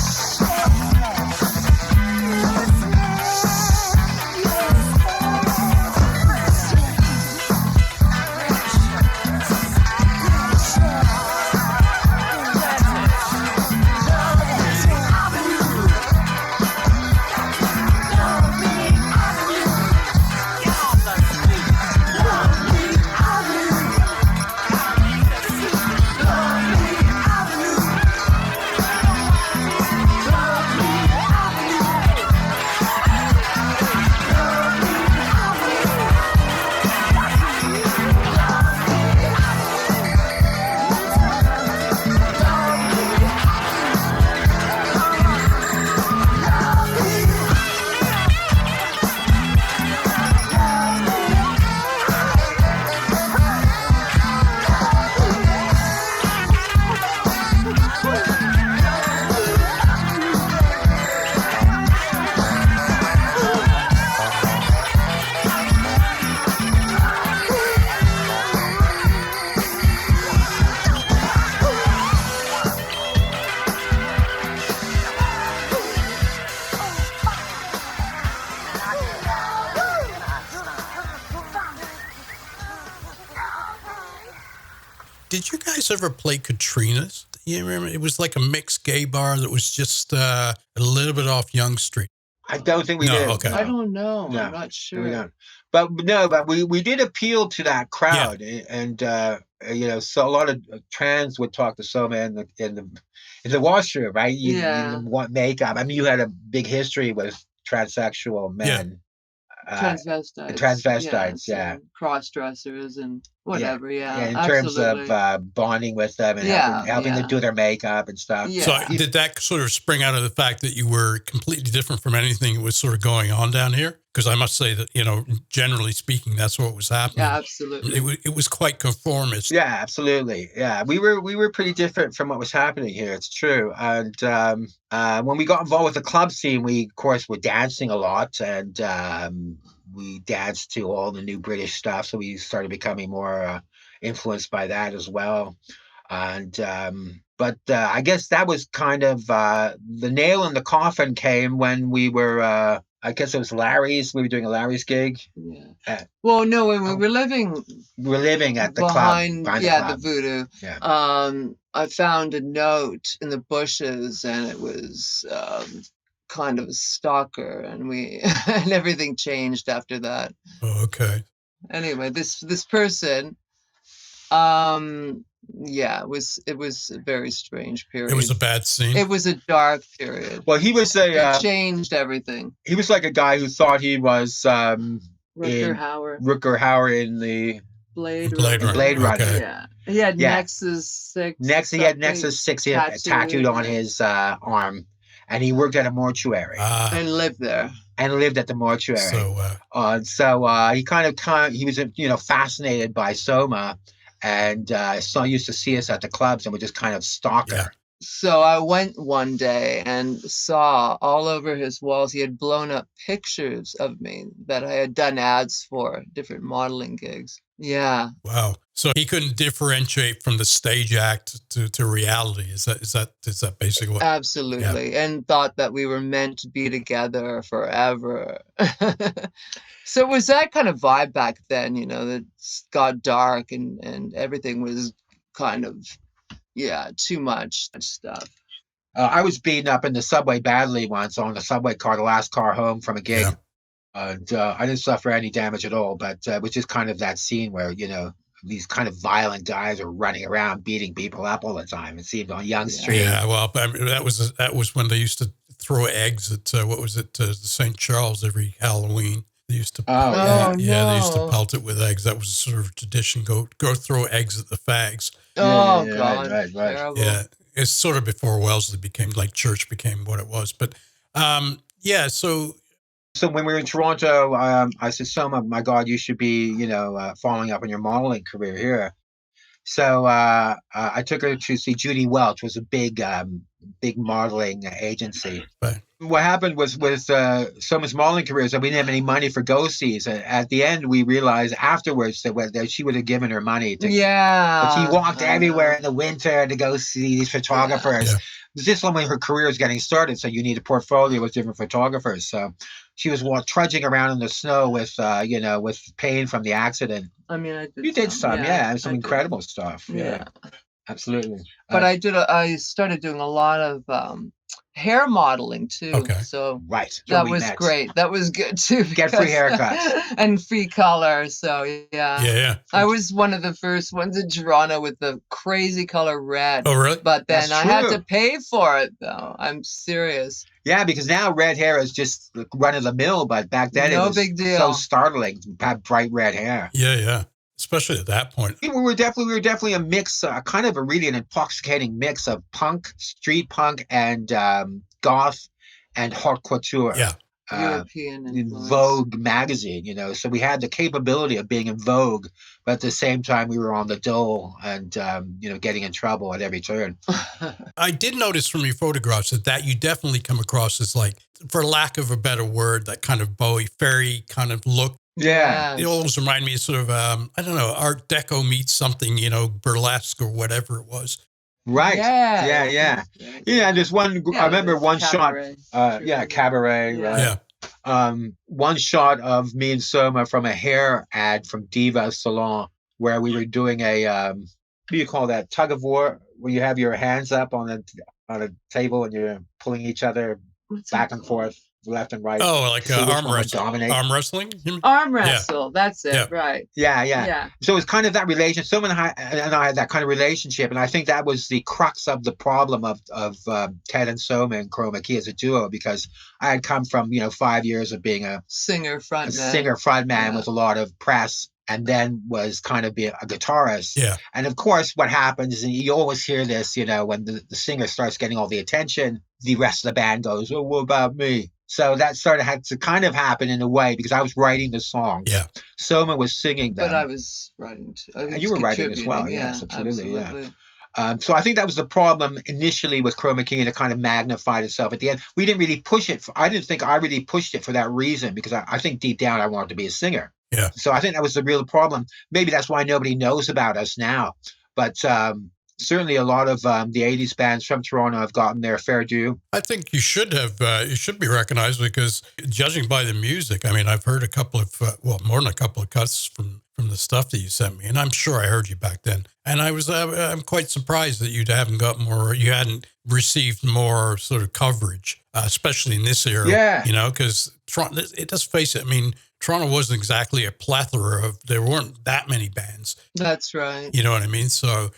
A: Did you guys ever play Katrina's? You remember? It was like a mixed gay bar that was just a little bit off Young Street.
C: I don't think we
A: No,
C: did.
A: okay.
D: I don't know.
C: No,
D: I'm not sure.
C: We don't. But we did appeal to that crowd, and so a lot of trans would talk to Soma in the washroom, right? You didn't want makeup. I mean, you had a big history with transsexual men. Transvestites, yeah.
D: Cross dressers and whatever,
C: in terms of bonding with them and helping them do their makeup and stuff.
A: So did that sort of spring out of the fact that you were completely different from anything that was sort of going on down here? Because I must say that, generally speaking, that's what was happening.
D: Yeah, absolutely.
A: It was quite conformist.
C: Yeah, absolutely. Yeah, we were pretty different from what was happening here. It's true. And when we got involved with the club scene, we, of course, were dancing a lot, and we danced to all the new British stuff. So we started becoming more influenced by that as well. And but I guess that was kind of the nail in the coffin came when we were. I guess it was Larry's. We were doing a Larry's gig.
D: Yeah. Well, no, when we were living.
C: We were living at the
D: behind
C: club.
D: The Voodoo.
C: Yeah.
D: I found a note in the bushes, and it was kind of a stalker, and and everything changed after that.
A: Oh, okay.
D: Anyway, this person, it was a very strange period.
A: It was a bad scene.
D: It was a dark period.
C: Well, he was
D: it changed everything.
C: He was like a guy who thought he was
D: Rutger
C: Hauer in the
D: Blade
C: Runner.
D: Okay. Yeah. He had Nexus 6.
C: He had Nexus 6 tattooed on his arm. And he worked at a mortuary.
D: And lived there.
C: And lived at the mortuary. So he he was fascinated by Soma, and used to see us at the clubs and would just kind of stalk her.
D: So I went one day and saw all over his walls, he had blown up pictures of me that I had done ads for, different modeling gigs. Yeah.
A: Wow. So he couldn't differentiate from the stage act to reality. Is that basically what?
D: Absolutely. And thought that we were meant to be together forever. So it was that kind of vibe back then, you know, that got dark and everything was kind of, yeah, too much stuff.
C: I was beaten up in the subway badly once on the subway car, the last car home from a gig.
A: Yeah.
C: And I didn't suffer any damage at all, but it was just kind of that scene where, you know, these kind of violent guys are running around beating people up all the time. It seemed on Young Street.
A: Yeah, well, I mean, that was when they used to throw eggs at what was it, St. Charles every Halloween. They used to,
C: Oh,
A: yeah,
D: no.
A: they used to pelt it with eggs. That was sort of tradition. Go throw eggs at the fags.
D: Oh,
C: Yeah,
D: God.
C: right.
D: Terrible.
A: Yeah, it's sort of before Wellesley became like church became what it was. But yeah, so
C: when we were in Toronto, I said, Soma, my God, you should be, you know, following up on your modeling career here. So I took her to see Judy Welch, was a big modeling agency.
A: Right.
C: What happened was with Soma's modeling career is that we didn't have any money for go-sees. At the end, we realized afterwards that she would have given her money. But she walked everywhere in the winter to go see these photographers.
A: Yeah.
C: It was just when her career was getting started, so you need a portfolio with different photographers. So she was trudging around in the snow with, you know, with pain from the accident.
D: I mean, I did.
C: You did some, yeah, some
D: I
C: incredible stuff.
D: did.
C: Yeah, absolutely.
D: But I started doing a lot of hair modeling too.
A: Okay.
D: So
C: Right.
D: that was great. That was good too.
C: Get free haircuts.
D: and free color. So yeah.
A: Yeah.
D: I was one of the first ones in Toronto with the crazy color red.
A: Oh, really?
D: But then
C: That's
D: I had
C: true.
D: to pay for it though. I'm serious.
C: Yeah, because now red hair is just run of the mill, but back then it
D: No
C: was
D: big deal.
C: so startling to have bright red hair.
A: Yeah. Especially at that point.
C: We were definitely a mix, kind of a really an intoxicating mix of punk, street punk, and goth and haute couture.
A: Yeah.
D: European
C: In
D: influence.
C: Vogue magazine, you know, so we had the capability of being in Vogue, but at the same time we were on the dole and you know, getting in trouble at every turn.
A: I did notice from your photographs that you definitely come across as, like, for lack of a better word, that kind of Bowie fairy kind of look.
C: Yeah.
A: It always reminded me of sort of, I don't know, Art Deco meets something, you know, burlesque or whatever it was.
C: Right.
D: Yeah.
C: Yeah, there's one, I remember
D: there's
C: one
D: cabaret.
C: shot, cabaret,
D: Yeah.
C: right?
A: Yeah.
C: One shot of me and Soma from a hair ad from Diva Salon where we were doing a, what do you call that, tug of war, where you have your hands up on a table and you're pulling each other back and forth, left and right.
A: Oh, like
C: to see which
A: arm
C: one would
A: wrestling.
C: dominate.
A: Arm wrestling? You mean?
D: Arm wrestle. That's it.
A: Yeah.
D: Right.
C: Yeah. So it's kind of that relation. Soma and I had that kind of relationship, and I think that was the crux of the problem of Ted and Soma and KHROMA KEY as a duo, because I had come from, you know, 5 years of being a
D: Singer frontman.
C: frontman with a lot of press, and then was kind of being a guitarist.
A: Yeah.
C: And of course, what happens is, and you always hear this, you know, when the singer starts getting all the attention, the rest of the band goes, "Oh, what about me?" So that sort of had to kind of happen in a way, because I was writing the songs.
A: Yeah.
C: Soma was singing them.
D: But I was writing too.
C: And you were writing as well,
D: contributing,
C: yes, absolutely, yeah.
D: absolutely.
C: So I think that was the problem initially with KHROMA KEY, and it kind of magnified itself at the end. We didn't really push it. I didn't think I really pushed it for that reason, because I think deep down I wanted to be a singer.
A: Yeah.
C: So I think that was the real problem. Maybe that's why nobody knows about us now. But certainly a lot of the 80s bands from Toronto have gotten their fair due.
A: I think you should have, you should be recognized, because judging by the music, I mean, I've heard a couple of, more than a couple of cuts from the stuff that you sent me, and I'm sure I heard you back then. And I'm quite surprised that you hadn't received more sort of coverage, especially in this era.
C: Yeah.
A: You know, because let's face it, I mean, Toronto wasn't exactly a plethora there weren't that many bands.
D: That's right.
A: You know what I mean? So,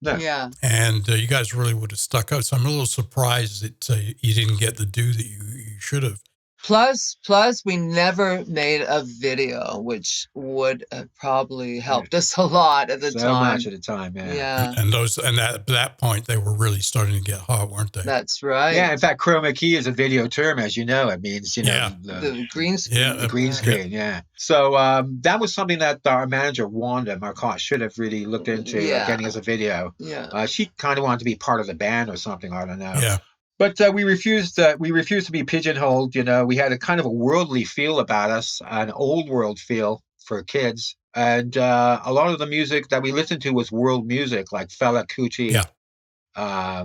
D: Yeah.
A: and you guys really would have stuck out. So I'm a little surprised that you didn't get the due that you should have.
D: Plus, we never made a video, which would have probably helped us a lot at the
C: So
D: time.
C: much at the time, yeah.
D: Yeah,
A: And at that point, they were really starting to get hot, weren't they?
D: that's right.
C: Yeah, in fact, chroma key is a video term, as you know. It means,
A: Yeah.
D: The green screen.
C: the green screen, yeah. So that was something that our manager, Wanda Marcotte, should have really looked into getting us a video.
D: Yeah.
C: She kind of wanted to be part of the band or something, I don't know.
A: Yeah.
C: But we refused. We refused to be pigeonholed. You know, we had a kind of a worldly feel about us, an old world feel for kids, and a lot of the music that we listened to was world music, like Fela Kuti.
A: Yeah.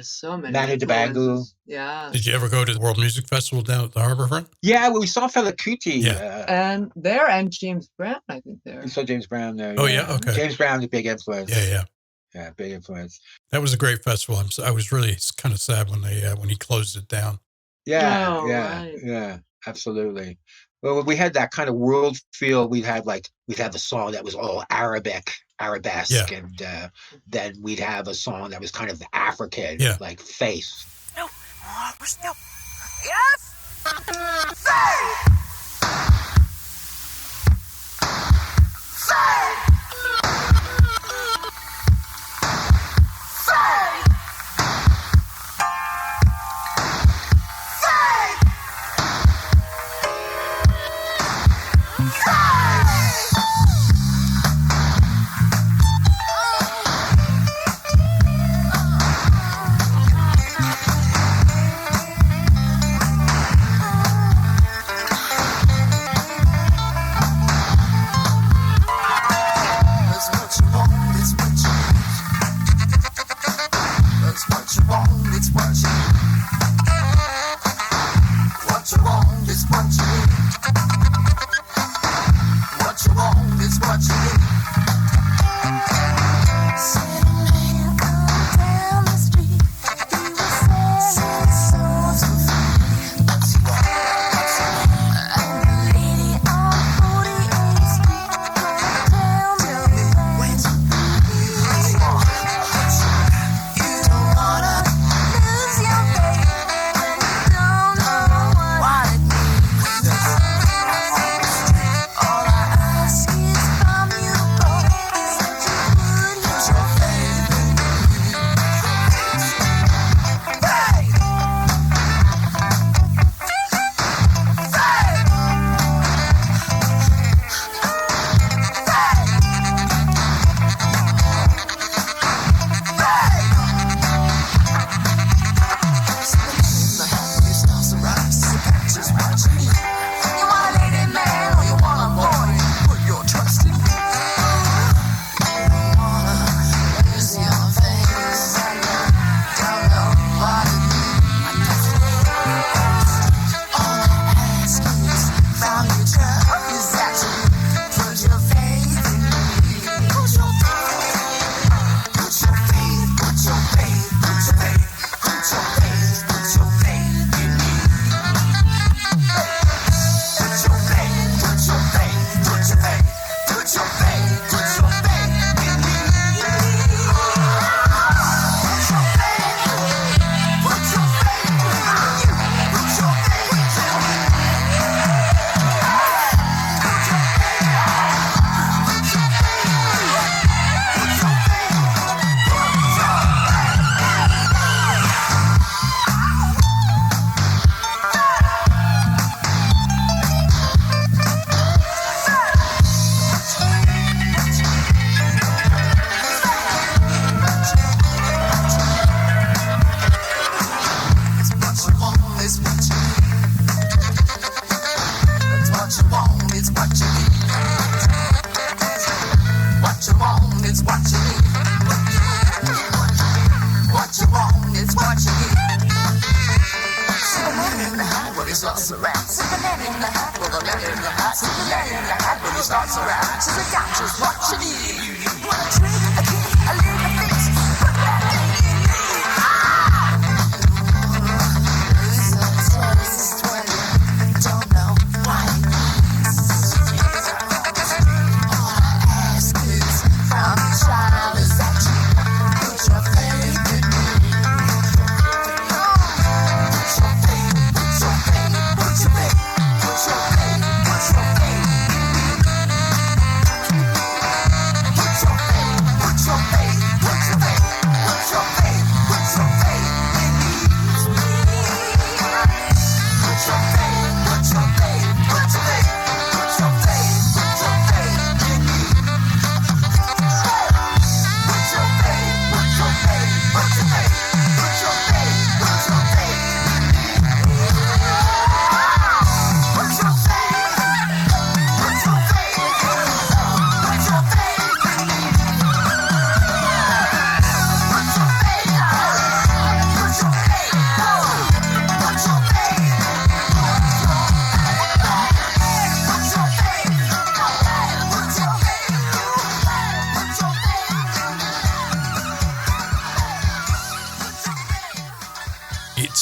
D: So many.
C: Manu Dibango.
D: influences. Yeah.
A: Did you ever go to the World Music Festival down at the Harborfront?
C: Yeah, well, we saw Fela Kuti.
D: And James Brown, I think there.
C: We saw James Brown there.
A: Oh, yeah? Okay.
C: James Brown's a big influence.
A: Yeah.
C: Yeah, big influence.
A: That was a great festival. I was really kind of sad when he closed it down.
C: Yeah,
D: right.
C: yeah, absolutely. Well, we had that kind of world feel. We'd have a song that was all arabesque, and then we'd have a song that was kind of African, like Faith.
B: No, yes, say.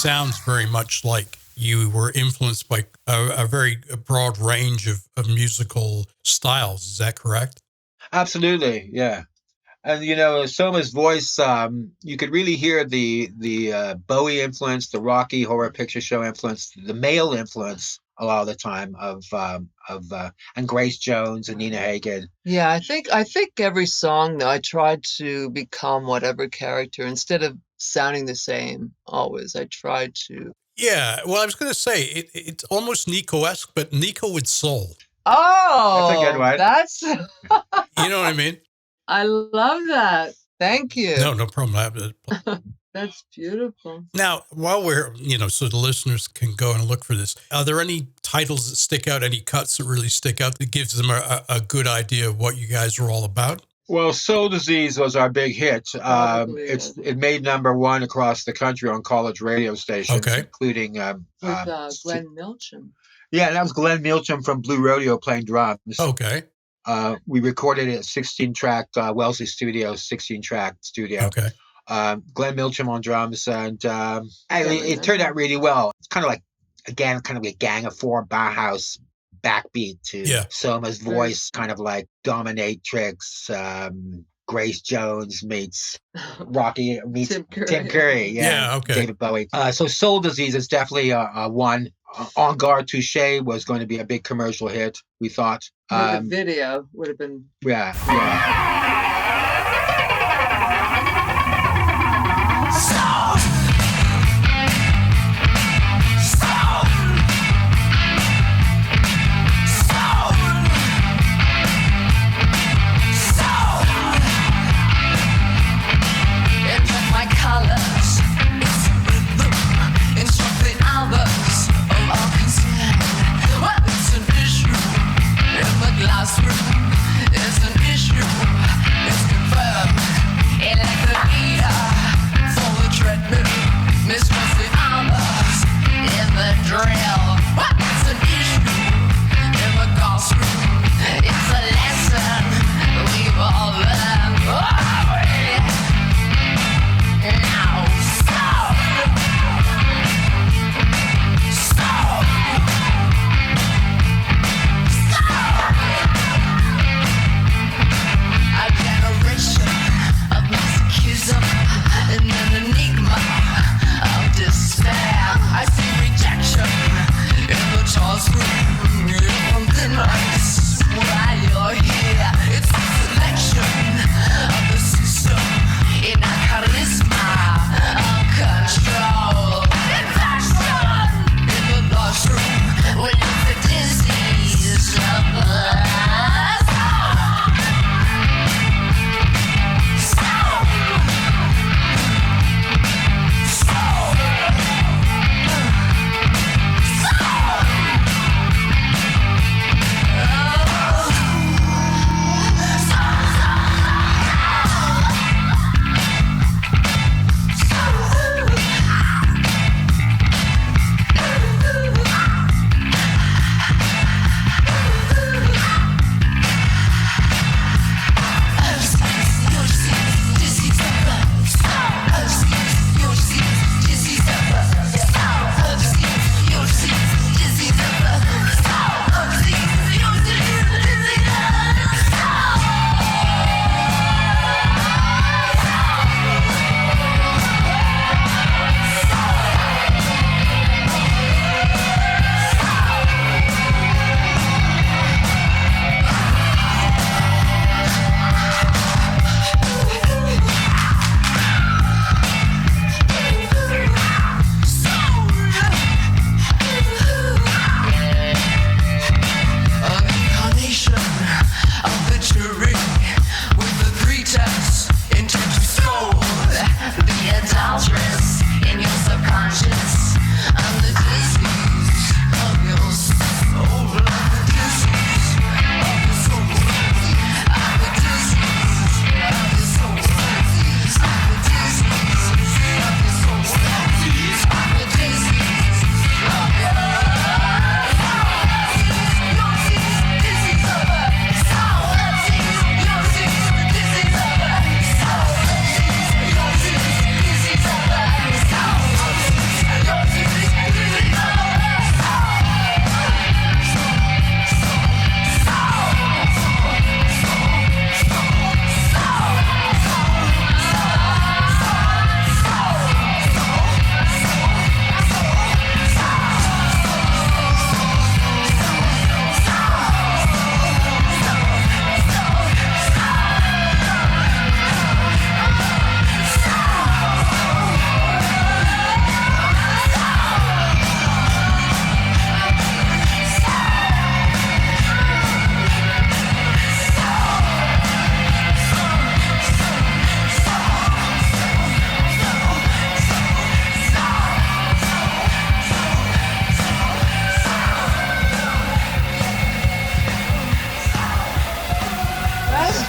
A: sounds very much like you were influenced by a very broad range of musical styles. Is that correct?
C: Absolutely, yeah. And Soma's voice, you could really hear the Bowie influence, the Rocky Horror Picture Show influence, the male influence a lot of the time of and Grace Jones and Nina Hagen.
D: Yeah, I think every song though I tried to become whatever character instead of sounding the same always. I tried to.
A: Yeah, well, I was going to say it's almost Nico-esque, but Nico with soul.
D: Oh,
C: that's a good one.
D: That's
A: You know what I mean?
D: I love that. Thank you.
A: No problem.
D: That's beautiful.
A: Now, while we're, so the listeners can go and look for this, are there any titles that stick out, any cuts that really stick out that gives them a good idea of what you guys are all about?
C: Well, Soul Disease was our big hit. It made #1 across the country on college radio stations, including
D: with Glenn Milcham.
C: Yeah, and that was Glenn Milcham from Blue Rodeo playing drums.
A: Okay.
C: We recorded it at 16-track Wellesley Studios, 16-track studio.
A: Okay.
C: Glenn Milcham on drums, and it turned out really well. It's kind of like, again, kind of a Gang of Four Bauhaus backbeat to Soma's voice, kind of like Dominatrix, Grace Jones meets Rocky meets Tim Curry.
A: Yeah, okay.
C: David Bowie. So Soul Disease is definitely a one. En Garde Touche was going to be a big commercial hit, we thought.
D: The video would have been...
C: Yeah.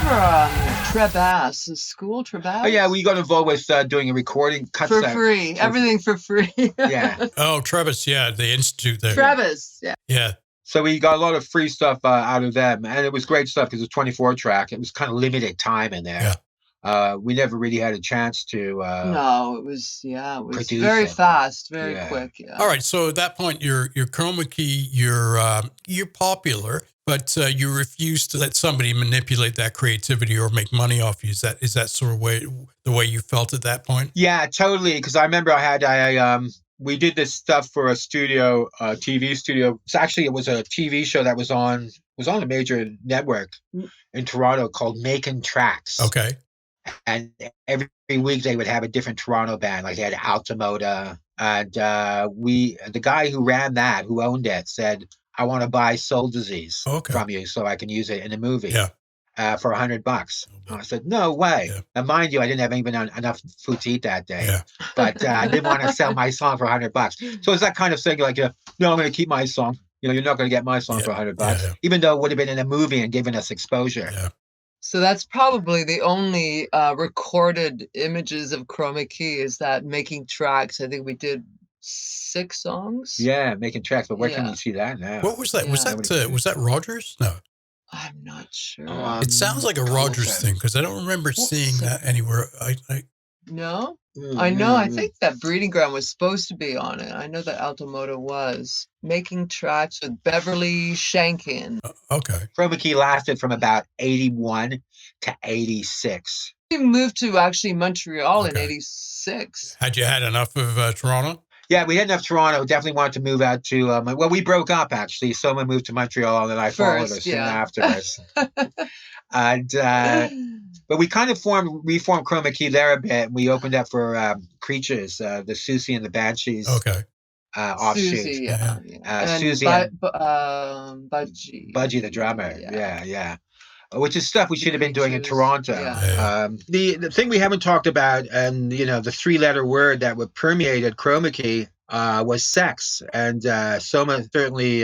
D: Trebas, the school Trebas?
C: Oh yeah, we got involved with doing a recording cut
D: for free. Everything for free.
C: Yeah.
A: Oh, Travis, yeah, the institute there.
D: Travis, yeah.
A: Yeah.
C: So we got a lot of free stuff out of them, and it was great stuff because it was 24 track. It was kind of limited time in there.
A: Yeah.
C: We never really had a chance to.
D: No, it was
C: produce
D: very
C: it.
D: fast, very
C: Yeah.
D: quick. Yeah.
A: All right. So at that point, you're Chroma Key. You're popular, but you refuse to let somebody manipulate that creativity or make money off you. Is that sort of the way you felt at that point?
C: Yeah, totally. Because I remember we did this stuff for a studio, TV studio. So actually, it was a TV show that was on a major network in Toronto called Making Tracks.
A: Okay.
C: And every week they would have a different Toronto band, like they had Altamoda, and the guy who ran that, who owned it, said, "I want to buy Soul Disease from you so I can use it in a movie."
A: Yeah.
C: For $100. I said, no way.
A: Yeah.
C: And mind you, I didn't have even enough food to eat that day.
A: Yeah.
C: But I didn't want to sell my song for $100. So it's that kind of thing, like, no, I'm going to keep my song. You're not going to get my song for $100, even though it would have been in a movie and given us exposure.
A: Yeah.
D: So that's probably the only recorded images of Chroma Key is that Making Tracks. I think we did 6 songs.
C: Yeah, Making Tracks. But where can you see that now?
A: What was that?
D: Yeah.
A: Was that Rogers? No.
D: I'm not sure.
A: It sounds like a Rogers thing because I don't remember seeing that anywhere.
D: No, I know. I think that Breeding Ground was supposed to be on it. I know that Altamoda was Making Tracks with Beverly Shankin.
A: Okay.
C: Chroma Key lasted from about 81 to 86.
D: We moved to actually Montreal in 86.
A: Had you had enough of Toronto?
C: Yeah, we had enough Toronto. Definitely wanted to move out to, we broke up actually. Soma moved to Montreal and I followed her soon afterwards. And, but we kind of reformed Chroma Key there a bit. We opened up for Creatures, the Susie and the Banshees.
A: Okay.
C: Offshoot.
D: Susie, and
C: Susie and
D: Budgie
C: the drummer. Yeah. Which is stuff we should have been doing in Toronto.
D: Yeah.
C: The thing we haven't talked about, and the 3-letter word that would permeated Chroma Key was sex, and Soma certainly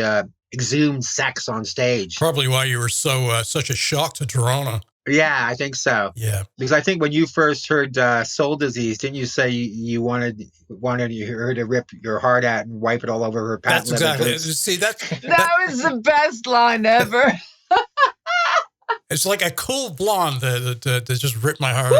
C: exhumed sex on stage.
A: Probably why you were such a shock to Toronto.
C: Yeah, I think so.
A: Yeah,
C: because I think when you first heard Soul Disease, didn't you say you wanted her to rip your heart out and wipe it all over her patent?
A: That's exactly. See, that
D: was the best line ever.
A: It's like a cool blonde that just ripped my heart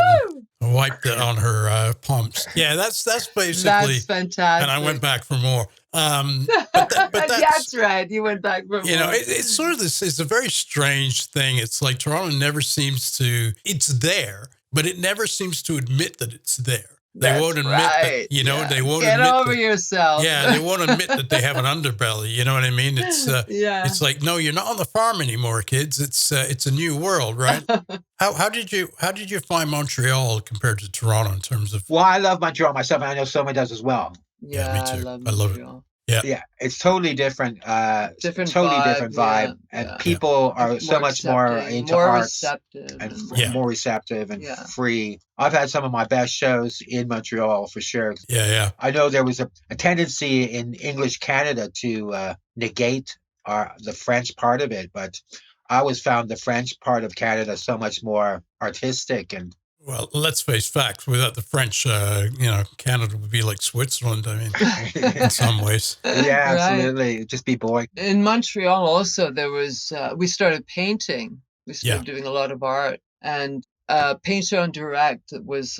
A: and wiped it on her pumps. Yeah, that's basically.
D: That's fantastic.
A: And I went back for more.
D: But that's right. You went back for more.
A: It's sort of this. It's a very strange thing. It's like Toronto never seems to. It's there, but it never seems to admit that it's there. They won't admit that, they won't
D: get
A: admit
D: over yourself.
A: Yeah, they won't admit that they have an underbelly. You know what I mean? It's It's like, no, you're not on the farm anymore, kids. It's a new world, right? How did you find Montreal compared to Toronto in terms of?
C: Well, I love Montreal myself, and I know Soma does as well.
A: Yeah, me too.
D: I love it.
A: Yeah,
C: it's totally different. Different vibe,
D: yeah,
C: and people are so much more into arts and more receptive and free. I've had some of my best shows in Montreal for sure.
A: Yeah.
C: I know there was a tendency in English Canada to negate the French part of it, but I always found the French part of Canada so much more artistic and.
A: Well, let's face facts. Without the French, Canada would be like Switzerland. I mean, in some ways.
C: Yeah, absolutely. It'd just be boring.
D: In Montreal, also, there was we started painting. We started doing a lot of art, and Painter on Direct was.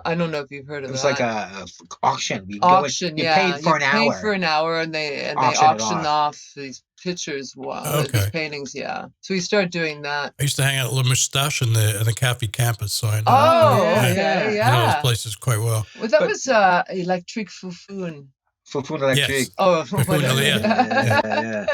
D: I don't know if you've heard of that.
C: It was like a auction.
D: You
C: paid for an hour.
D: Paid for an hour, and they auctioned off these pictures. Wow, these paintings. Yeah, so we started doing that.
A: I used to hang out at Le Moustache in the Cafe Campus, so I know.
D: I know
A: those places quite well.
D: Well, that was Electric Fufun.
C: Fufun Electric.
A: Yes.
D: Oh,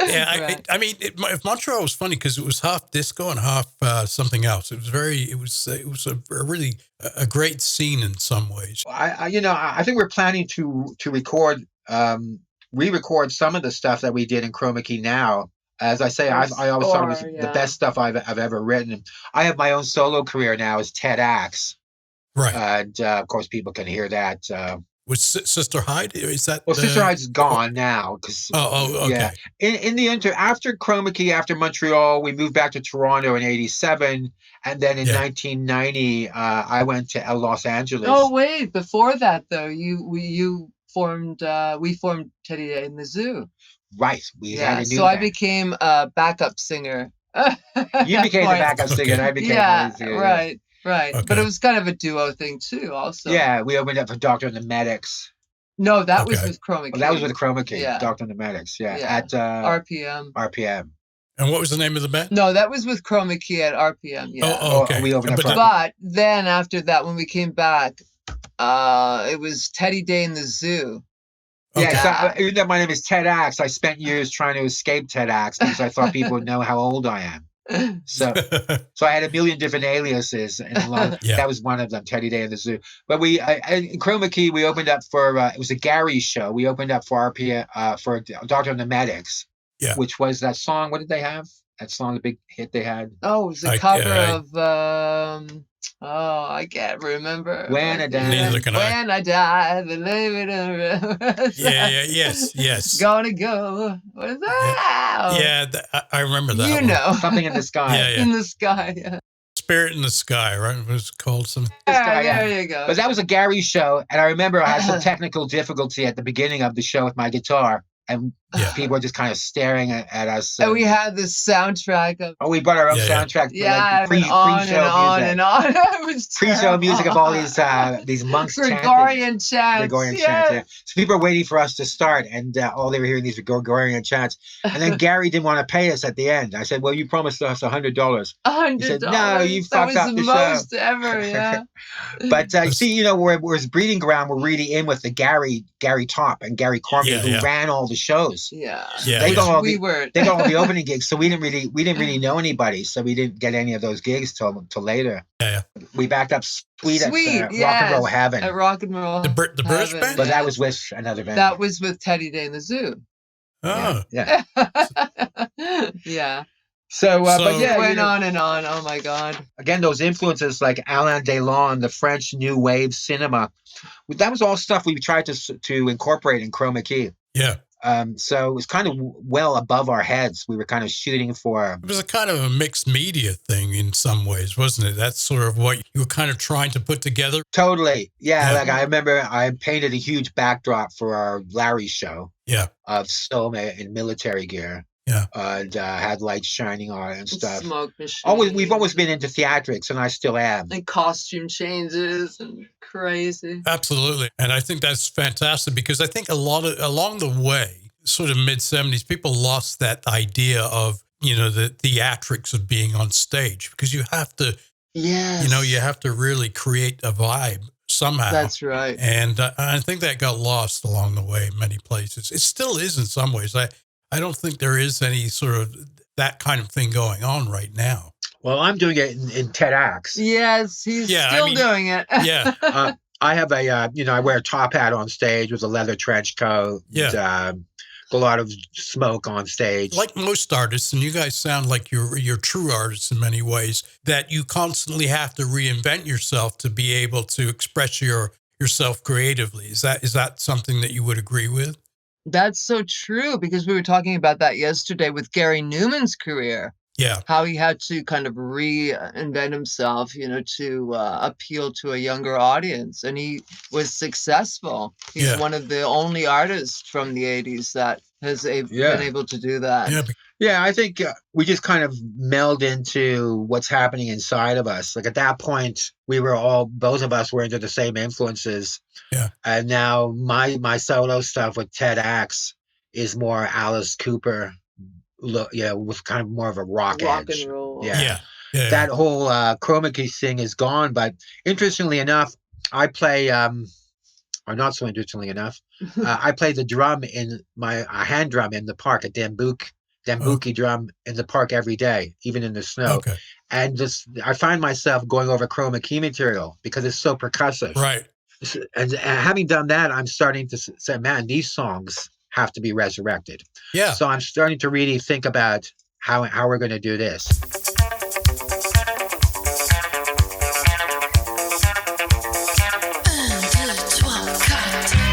A: yeah. I mean, Montreal was funny because it was half disco and half something else. It was a really a great scene in some ways.
C: I think we're planning to record, re-record some of the stuff that we did in Chroma Key now. As I say, I always thought it was the best stuff I've ever written. I have my own solo career now as Ted Axe.
A: Right.
C: And of course, people can hear that.
A: Was Sister Hyde? Is that?
C: Well, Sister Hyde's gone now.
A: Okay.
C: Yeah. In the after Chroma Key, after Montreal, we moved back to Toronto in '87, and then in 1990, I went to Los Angeles.
D: Oh wait, before that though, we formed Teddy Day in the Zoo.
C: Right. We had a new
D: so I became a backup singer.
C: You became the backup singer, and I became the singer.
D: Right.
A: Okay.
D: But it was kind of a duo thing too, also.
C: Yeah, we opened up for Doctor and the Medics.
D: No, that was with Chroma Key.
C: Oh, that was with Chroma Key.
D: Yeah.
C: Doctor and the Medics. Yeah. At
D: RPM.
C: RPM.
A: And what was the name of the band?
D: No, that was with Chroma Key at RPM. Yeah.
A: Oh, okay.
C: We opened up
D: but then after that, when we came back, it was Teddy Day in the Zoo.
A: Okay.
C: Yeah, so, even though my name is Ted Axe, I spent years trying to escape Ted Axe because I thought people would know how old I am. So I had a million different aliases, and that was one of them, Teddy Day in the Zoo. But in Chroma Key, we opened up for it was a Gary show. We opened up for RPM for Doctor and the Medics, which was that song. What did they have? That song, the big hit they had.
D: Oh, it was a cover of. I can't remember.
C: When I die,
D: when I die, believe it or not.
A: Yes.
D: Gonna go. What is that?
A: Yeah, I remember that.
D: You know,
C: something in the sky.
D: In the sky. Yeah.
A: Spirit in the Sky, right? It was called something.
D: There you go.
C: But that was a Gary show, and I remember I had some technical difficulty at the beginning of the show with my guitar. And people were just kind of staring at us.
D: And we had this soundtrack of.
C: Oh, we brought our own soundtrack.
D: On and on. It was
C: pre-show music of all these monks
D: Gregorian chants.
C: Yeah. So people were waiting for us to start, and all they were hearing these Gregorian chants. And then Gary didn't want to pay us at the end. I said, "Well, you promised us $100."
D: $100.
C: He said, "No, you fucked up the show."
D: That was the most ever. Yeah.
C: But see, whereas Breeding Ground were really in with the Gary Top and Gary Cormier, who ran all the shows. They got all the opening gigs, so we didn't really know anybody, so we didn't get any of those gigs till later. We backed up Sweet at Rock and Roll Heaven.
D: At Rock and Roll
A: the British band,
C: but that was with another band.
D: That was with Teddy Day in the Zoo.
A: Oh
C: yeah.
D: Yeah.
C: So but yeah,
D: it went on and on. Oh my God!
C: Again, those influences like Alain Delon, the French New Wave cinema, that was all stuff we tried to incorporate in Chroma Key.
A: Yeah.
C: So it was kind of well above our heads. We were kind of shooting for.
A: It was a kind of a mixed media thing in some ways, wasn't it? That's sort of what you were kind of trying to put together.
C: Totally. Yeah. Like I remember I painted a huge backdrop for our Larry show.
A: Yeah.
C: Of Soma in military gear.
A: Yeah.
C: And had lights shining on it and stuff.
D: Smoke machine.
C: We've always been into theatrics, and I still am.
D: And costume changes and crazy.
A: Absolutely. And I think that's fantastic because I think along the way, sort of mid-70s, people lost that idea of, the theatrics of being on stage because you have to, you have to really create a vibe somehow.
D: That's right.
A: And I think that got lost along the way in many places. It still is in some ways. I don't think there is any sort of that kind of thing going on right now.
C: Well, I'm doing it in Ted Axe.
D: Yes, he's still doing it.
A: Yeah.
C: I have I wear a top hat on stage with a leather trench coat.
A: Yeah.
C: A lot of smoke on stage.
A: Like most artists, and you guys sound like you're true artists in many ways, that you constantly have to reinvent yourself to be able to express yourself creatively. Is that something that you would agree with?
D: That's so true, because we were talking about that yesterday with Gary Newman's career.
A: Yeah.
D: How he had to kind of reinvent himself, to appeal to a younger audience. And he was successful. He's one of the only artists from the 80s that has been able to do that.
A: Yeah.
C: Yeah, I think we just kind of meld into what's happening inside of us. Like at that point, both of us were into the same influences.
A: Yeah.
C: And now my solo stuff with Ted Axe is more Alice Cooper, with kind of more of a rock edge.
D: And roll.
A: Yeah.
C: That whole Chroma Key thing is gone. But interestingly enough, I play, or not so interestingly enough, I play the drum in a hand drum in the park at Dambuki drum in the park every day, even in the snow.
A: Okay.
C: And I find myself going over Chroma Key material because it's so percussive.
A: Right.
C: And having done that, I'm starting to say, man, these songs have to be resurrected.
A: Yeah.
C: So I'm starting to really think about how we're going to do this.
B: Un, deux, trois, quatre.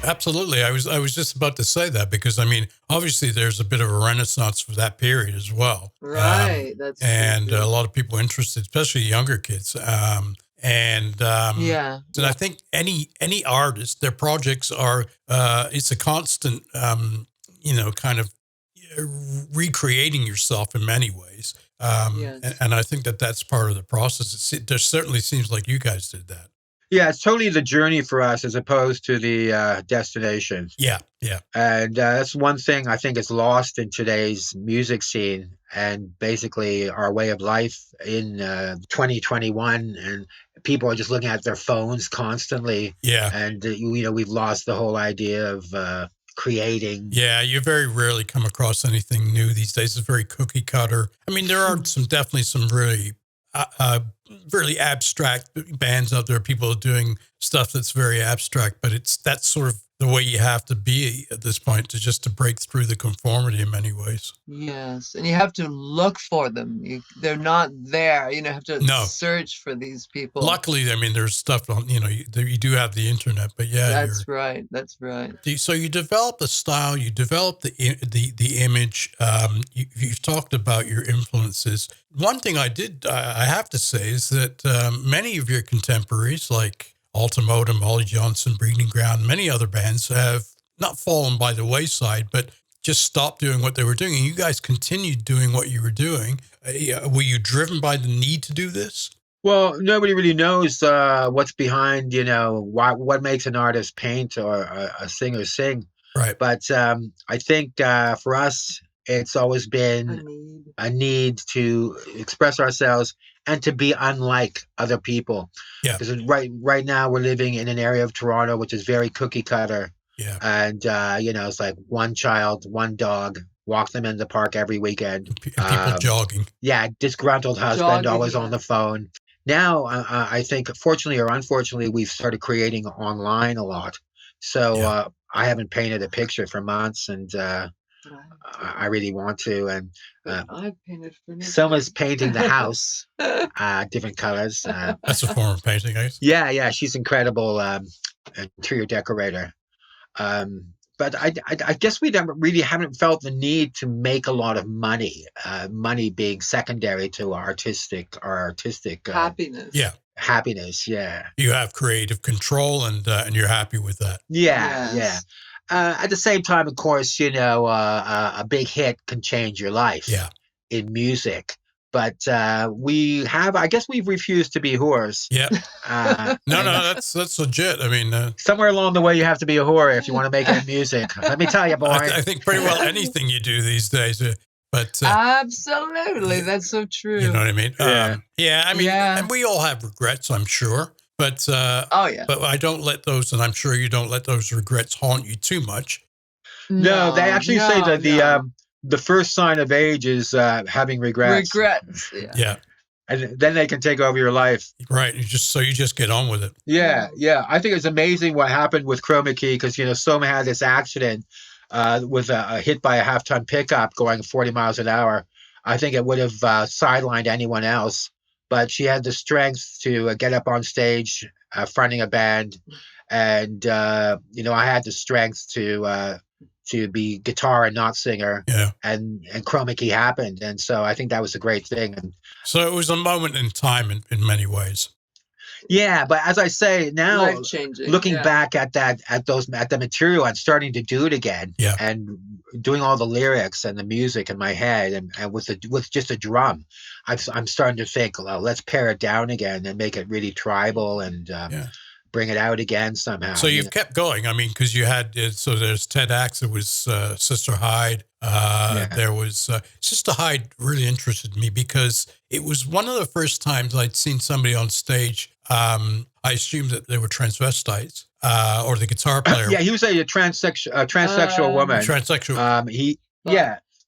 A: Absolutely. I was just about to say that because I mean, obviously there's a bit of a renaissance for that period as well.
D: Right. That's
A: and
D: true.
A: a lot of people interested, especially younger kids. And I think any artist, their projects are it's a constant kind of recreating yourself in many ways. And I think that's part of the process. There certainly seems like you guys did that.
C: Yeah, it's totally the journey for us as opposed to the destination.
A: Yeah.
C: And that's one thing I think is lost in today's music scene and basically our way of life in 2021. And people are just looking at their phones constantly.
A: Yeah.
C: And, we've lost the whole idea of creating.
A: Yeah, you very rarely come across anything new these days. It's very cookie cutter. I mean, there are definitely some really abstract bands out there. People are doing stuff that's very abstract, but that's sort of the way you have to be at this point to break through the conformity in many ways.
D: Yes, and you have to look for them. They're not there. You have to search for these people.
A: Luckily, I mean, there's stuff on. You do have the internet, but yeah,
D: that's right. That's right.
A: So you develop the style, you develop the image. You've talked about your influences. One thing I have to say is that many of your contemporaries, like Ultimotum, Molly Johnson, Breeding Ground, many other bands have not fallen by the wayside, but just stopped doing what they were doing. And you guys continued doing what you were doing. Were you driven by the need to do this?
C: Well, nobody really knows what's behind, what makes an artist paint or a singer sing.
A: Right.
C: But I think for us, it's always been a need to express ourselves and to be unlike other people.
A: Yeah.
C: Because right now we're living in an area of Toronto which is very cookie cutter.
A: Yeah.
C: And it's like one child, one dog, walk them in the park every weekend.
A: And people jogging.
C: Yeah, disgruntled husband, always on the phone. Now, I think, fortunately or unfortunately, we've started creating online a lot. So I haven't painted a picture for months, and I really want to. And
D: I've painted for
C: Soma's painting the house, different colors.
A: That's a form of painting, I guess.
C: Yeah, she's incredible interior decorator. But I guess we haven't felt the need to make a lot of money. Money being secondary to our artistic
D: happiness.
A: Yeah,
C: happiness. Yeah,
A: you have creative control, and you're happy with that.
C: Yeah, yes. At the same time, of course, a big hit can change your life.
A: Yeah,
C: in music. But we've refused to be whores.
A: Yeah. No, that's legit. I mean,
C: somewhere along the way, you have to be a whore if you want to make it in music. Let me tell you, boy.
A: I think pretty well anything you do these days. But
D: absolutely, that's so true.
A: You know what I mean?
C: Yeah.
A: I mean, and we all have regrets, I'm sure. But but I don't let those, and I'm sure you don't let those regrets haunt you too much.
C: No, they actually say that the first sign of age is having regrets.
A: Yeah.
C: And then they can take over your life.
A: Right. You just get on with it.
C: Yeah. I think it's amazing what happened with KHROMA KEY because, Soma had this accident with a hit by a half-ton pickup going 40 miles an hour. I think it would have sidelined anyone else. But she had the strength to get up on stage, fronting a band. And, I had the strength to be guitar and not singer.
A: Yeah.
C: And KHROMA KEY happened. And so I think that was a great thing. And
A: so it was a moment in time in many ways.
C: Yeah, but as I say now, looking back at the material and starting to do it again, and doing all the lyrics and the music in my head, and with just a drum, I'm starting to think, well, let's pare it down again and make it really tribal and bring it out again somehow.
A: So you've kept going. I mean, because you had there's Ted Axe. It was Sister Hyde. There was Sister Hyde. Really interested me because it was one of the first times I'd seen somebody on stage. I assumed that they were transvestites or the guitar player.
C: Yeah, he was a transsexual woman.
A: Transsexual.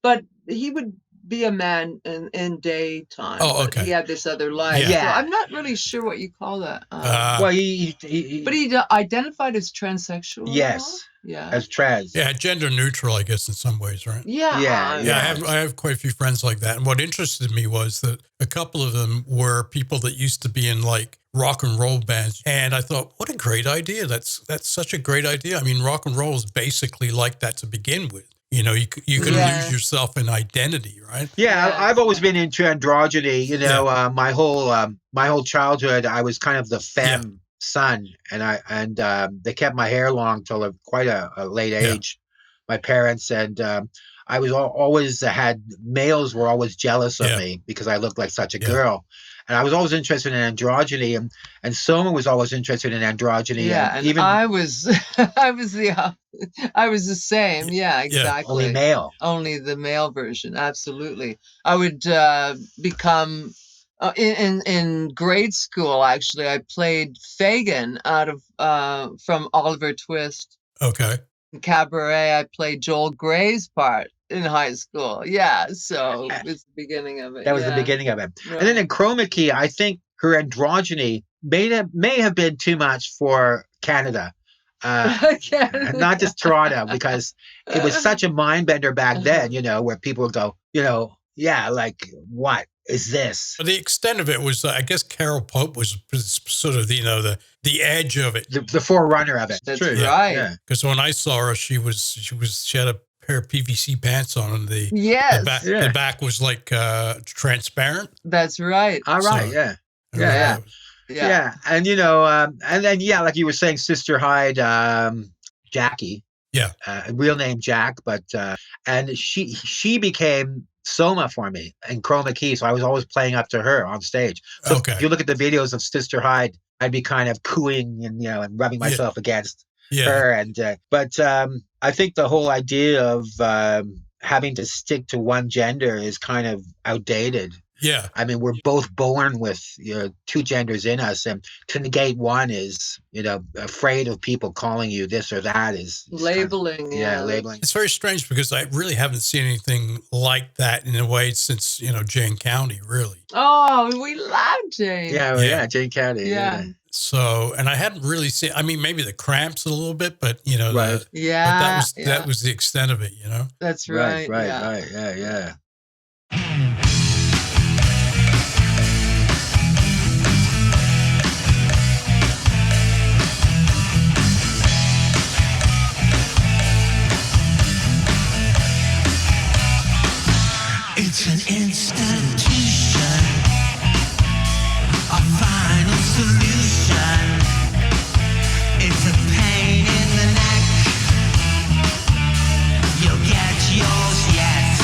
D: But he would be a man in daytime.
A: Oh, okay.
D: He had this other life.
C: Yeah.
D: So I'm not really sure what you call that.
C: Well,
D: but he identified as transsexual.
C: Yes.
D: Yeah.
C: as trans.
A: Yeah, gender neutral, I guess, in some ways, right?
D: Yeah.
C: Yeah,
A: Yeah, I have quite a few friends like that. And what interested me was that a couple of them were people that used to be in like rock and roll bands. And I thought, what a great idea. That's such a great idea. I mean, rock and roll is basically like that to begin with. You know, you can lose yourself in identity, right?
C: Yeah,
D: Yeah.
C: I've always been into androgyny. You know, my whole childhood, I was kind of the femme son, and they kept my hair long till quite a late age. My parents and I was always had males were always jealous of me because I looked like such a girl, and I was always interested in androgyny, and Soma was always interested in androgyny.
D: Yeah, and
C: even
D: I was I was the same. Yeah, exactly.
C: only male.
D: Only the male version. Absolutely. I would become in grade school. Actually, I played Fagin out of from Oliver Twist.
A: Okay.
D: In Cabaret, I played Joel Grey's part in high school. Yeah, so it's the beginning of it.
C: That was the beginning of it.
D: Right.
C: And then in Chroma Key, I think her androgyny may have been too much for Canada. And not just Toronto, because it was such a mind bender back then, you know, where people would go, you know, yeah, like, what is this?
A: But the extent of it was, I guess Carol Pope was sort of, you know, the edge of it.
C: The forerunner of it.
D: That's
C: True.
D: right.
C: Yeah.
A: Because when I saw her, she had a pair of PVC pants on, and the back was like transparent.
D: That's right.
C: All right.
A: So,
C: Yeah.
A: I don't know,
C: Yeah.
A: it was-
C: Yeah. And, you know, and then, like you were saying, Sister Hyde, Jackie.
A: Yeah.
C: Real name Jack, but, and she became Soma for me in Chroma Key. So I was always playing up to her on stage. So if you look at the videos of Sister Hyde, I'd be kind of cooing and, you know, and rubbing myself against her. And, but I think the whole idea of having to stick to one gender is kind of outdated.
A: Yeah.
C: I mean, we're both born with, you know, two genders in us, and to negate one is, you know, afraid of people calling you this or that is
D: labeling.
C: Kind of, labeling.
A: It's very strange because I really haven't seen anything like that in a way since, you know, Jane County, really.
D: Oh, we love Jane.
C: Yeah, Jane County.
D: Yeah.
A: So, and I hadn't really seen, I mean, maybe the Cramps a little bit, but, you know,
C: Right.
A: but that was the extent of it, you know?
D: That's right.
C: Right. Yeah.
B: It's an institution, a final solution. It's a pain in the neck. You'll get yours yet.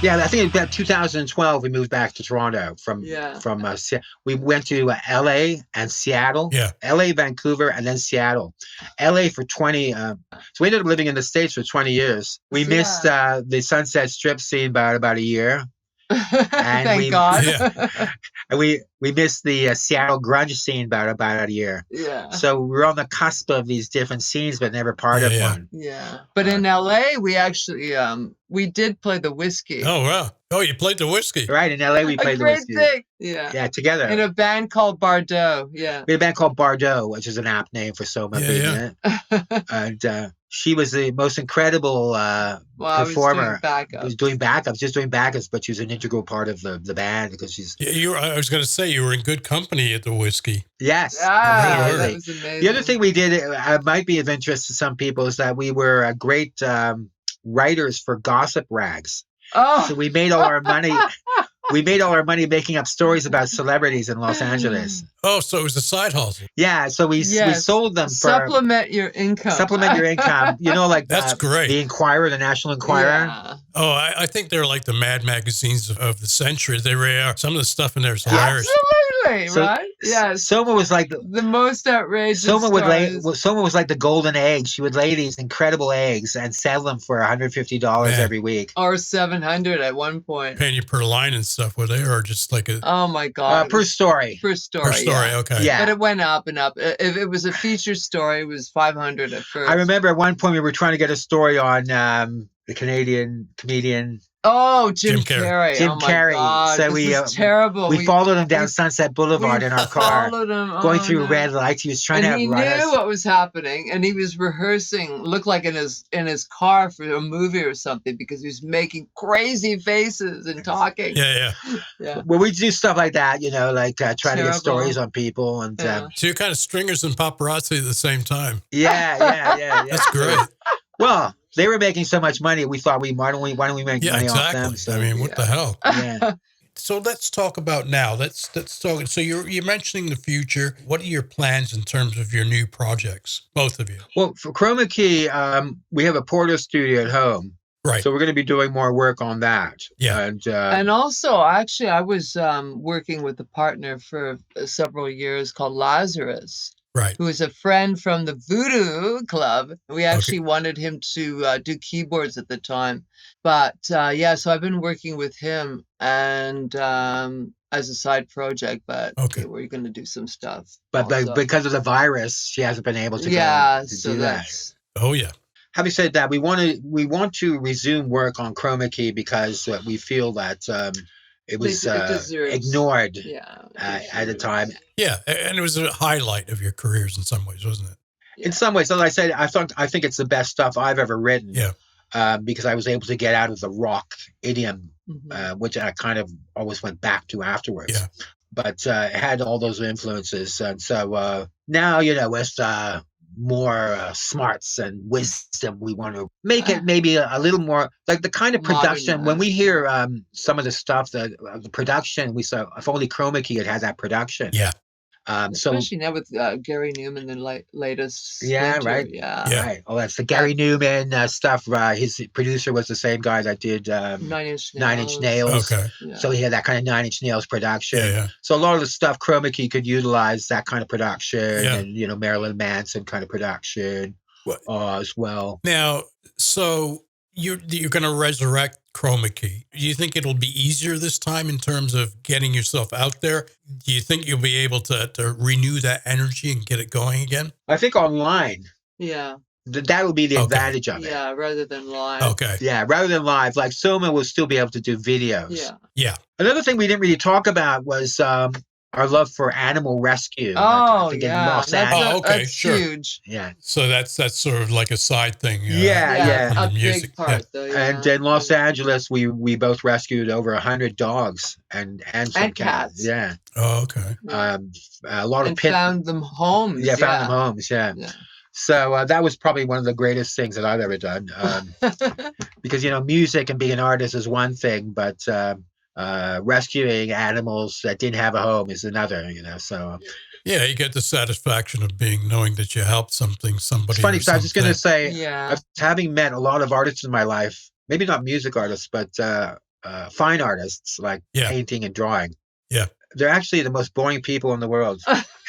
C: Yeah, I think about 2012 we moved back to Toronto from we went to LA and Seattle.
A: Yeah.
C: LA, Vancouver, and then Seattle. LA for 20 so we ended up living in the States for 20 years. We missed the Sunset Strip scene by about a year. And
D: Thank God.
A: Yeah.
C: And we missed the Seattle grunge scene by about a year.
D: Yeah.
C: So we're on the cusp of these different scenes, but never part of one.
D: Yeah. But in LA, we actually we did play the Whiskey.
A: Oh wow! Oh, you played the Whiskey.
C: Right, in LA we played the Whiskey.
D: Thing. Yeah.
C: Yeah, together.
D: In a band called Bardot. Yeah.
C: We had a band called Bardot, which is an apt name for Soma being in it. And she was the most incredible performer.
D: I
C: was doing backups, but she was an integral part of the band because she's.
A: Yeah, I was going to say you were in good company at the Whiskey.
C: Yes.
D: That was amazing.
C: The other thing we did, might be of interest to some people, is that we were great writers for gossip rags.
D: Oh.
C: So we made all our money. We made all our money making up stories about celebrities in Los Angeles.
A: Oh, so it was a side hustle.
C: Yeah, so we sold them for
D: supplement your income.
C: Supplement your income. You know, like
A: that's great.
C: The Inquirer, the National Enquirer.
D: Yeah.
A: Oh, I think they're like the Mad magazines of the century. They really are. Some of the stuff in there is hilarious.
D: Absolutely, right? Yes.
C: Soma was like
D: the most outrageous.
C: Soma was like the golden egg. She would lay these incredible eggs and sell them for $150 every week,
D: or $700 at one point.
A: Paying you per line and stuff, were they, or just like a?
D: Oh my God!
C: Per story.
D: Per story.
A: Okay.
C: Yeah.
D: But it went up and up. If it was a feature story, it was $500 at first.
C: I remember at one point we were trying to get a story on the Canadian comedian.
D: Oh, Jim Carrey.
C: Jim Carrey.
D: God.
C: So
D: this is terrible.
C: We followed him down Sunset Boulevard in our car, going through red lights. He was trying to outrun us.
D: And he knew what was happening, and he was rehearsing. Looked like in his car for a movie or something, because he was making crazy faces and talking.
A: Yeah.
C: Well, we do stuff like that, you know, like trying to get stories on people, and
A: so you're kind of stringers and paparazzi at the same time.
C: Yeah.
A: That's great.
C: Well, they were making so much money. We thought, why don't we make money off them?
A: So, I mean, what the hell?
C: Yeah.
A: So let's talk about now. Let's talk. So you're mentioning the future. What are your plans in terms of your new projects, both of you?
C: Well, for KHROMA KEY, we have a Porter studio at home.
A: Right.
C: So we're going to be doing more work on that.
A: Yeah.
C: And
D: also, actually, I was working with a partner for several years called Lazarus.
A: Right.
D: Who was a friend from the Voodoo Club. We actually wanted him to do keyboards at the time. But so I've been working with him and as a side project, but we're going to do some stuff.
C: But because of the virus, she hasn't been able to do that.
A: Oh, yeah.
C: Having said that, we want to resume work on KHROMA KEY because we feel that it was ignored at the time.
A: Yeah, and it was a highlight of your careers in some ways, wasn't it?
C: Yeah. In some ways, as I said, I think it's the best stuff I've ever written.
A: Yeah.
C: Because I was able to get out of the rock idiom, which I kind of always went back to afterwards.
A: Yeah.
C: But it had all those influences, and so now, you know, with more smarts and wisdom, we want to make it maybe a little more like the kind of production. When we hear some of the stuff, the production, we saw, if only KHROMA KEY had that production.
A: Yeah.
D: Especially now with Gary Newman, the latest.
C: Right.
D: Yeah.
C: Right. Oh, that's the Gary Newman stuff. His producer was the same guy that did 9 Inch Nails.
A: Okay.
D: Yeah.
C: So he had that kind of 9 Inch Nails production.
A: Yeah.
C: So a lot of the stuff KHROMA KEY could utilize that kind of production, and you know, Marilyn Manson kind of production as well.
A: Now, so you're going to resurrect KHROMA KEY. Do you think it'll be easier this time in terms of getting yourself out there? Do you think you'll be able to renew that energy and get it going again?
C: I think online.
D: Yeah.
C: That would be the advantage of it.
D: Yeah, rather than live.
A: Okay.
C: Yeah, rather than live. Like Soma will still be able to do videos.
D: Yeah.
A: Yeah.
C: Another thing we didn't really talk about was our love for animal rescue.
D: Oh,
C: in
D: yeah.
C: Los Angeles.
D: That's
A: sure.
D: huge.
C: Yeah.
A: So that's sort of like a side thing.
C: Yeah.
A: From
D: A
A: the music.
D: big part, though. Yeah.
C: And in Los Angeles, we both rescued over 100 dogs and some
D: cats.
C: Yeah.
A: Oh, okay.
C: A lot of
D: found them homes.
C: Yeah, found them homes. Yeah. So that was probably one of the greatest things that I've ever done. Because, you know, music and being an artist is one thing, but rescuing animals that didn't have a home is another, you know. So
A: yeah, you get the satisfaction of knowing that you helped somebody.
C: It's funny, so I was just going to say,
D: yeah,
C: having met a lot of artists in my life, maybe not music artists, but fine artists like
A: Yeah.
C: painting and drawing.
A: Yeah.
C: They're actually the most boring people in the world.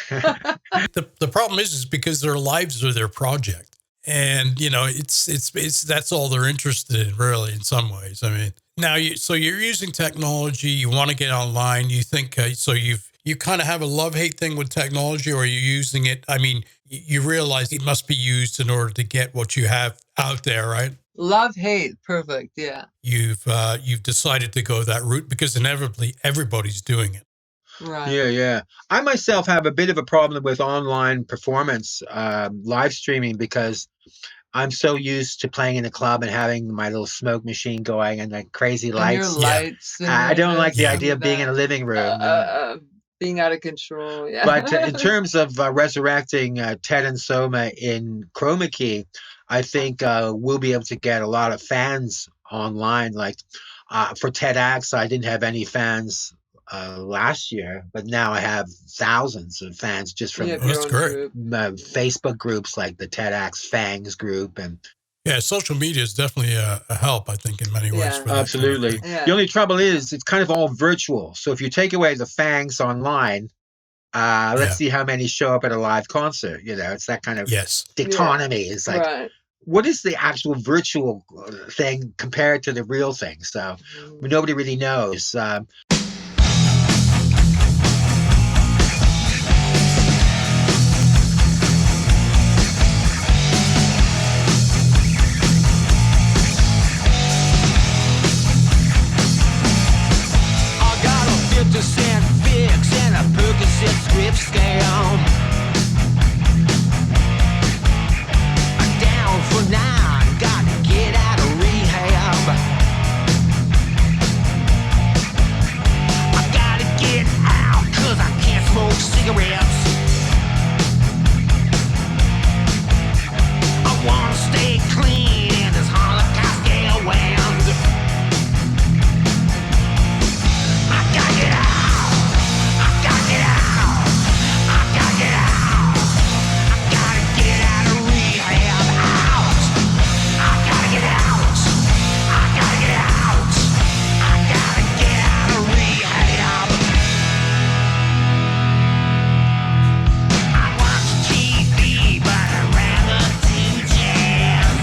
A: The problem is because their lives are their project, and it's that's all they're interested in, really, in some ways. I mean, now you're using technology, you want to get online, you think you kind of have a love-hate thing with technology, or are you using it? I mean, you realize it must be used in order to get what you have out there, right?
D: Love, hate, perfect. Yeah.
A: You've decided to go that route because inevitably everybody's doing it.
D: Right.
C: Yeah. I myself have a bit of a problem with online performance, live streaming, because I'm so used to playing in a club and having my little smoke machine going and like crazy
D: And your
C: lights.
D: lights. And
C: I don't like the
A: Yeah.
C: idea of being in a living room.
D: Being out of control. Yeah.
C: But in terms of resurrecting Ted and Soma in KHROMA KEY, I think we'll be able to get a lot of fans online. Like for TEDx, I didn't have any fans last year, but now I have thousands of fans just from
A: That's great.
C: Facebook groups like the TEDx Fangs group. And
A: yeah, social media is definitely a help, I think, in many ways.
D: Yeah.
A: For that
C: absolutely.
A: kind of
D: Yeah.
C: The only trouble is it's kind of all virtual. So if you take away the Fangs online, let's see how many show up at a live concert. It's that kind of
A: yes.
C: dichotomy. It's like,
D: Right.
C: what is the actual virtual thing compared to the real thing? So nobody really knows.
B: I got a 50-cent fix and a Percocet script scam. I'm down for 9, gotta get out of rehab. I gotta get out 'cause I can't smoke cigarettes. I wanna stay clean in this Holocaust airwaves. I gotta get out. I gotta get out. I gotta get out. I gotta get out of rehab. Out. I gotta get out. I gotta get out. I gotta get out of rehab. I watch TV, but I'd rather do jazz.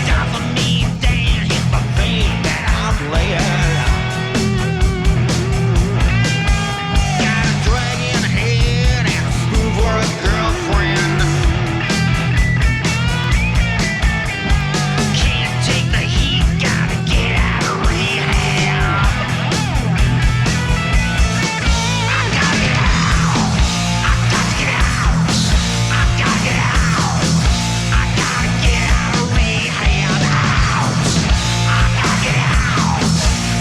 B: Time for me to hit my vein that I'm laying. Got a dragon head and a spoon for a girlfriend. Can't take the heat, gotta get out of rehab. I gotta get out. I gotta get out. I gotta get out. I gotta get out of rehab. Out. I gotta get out.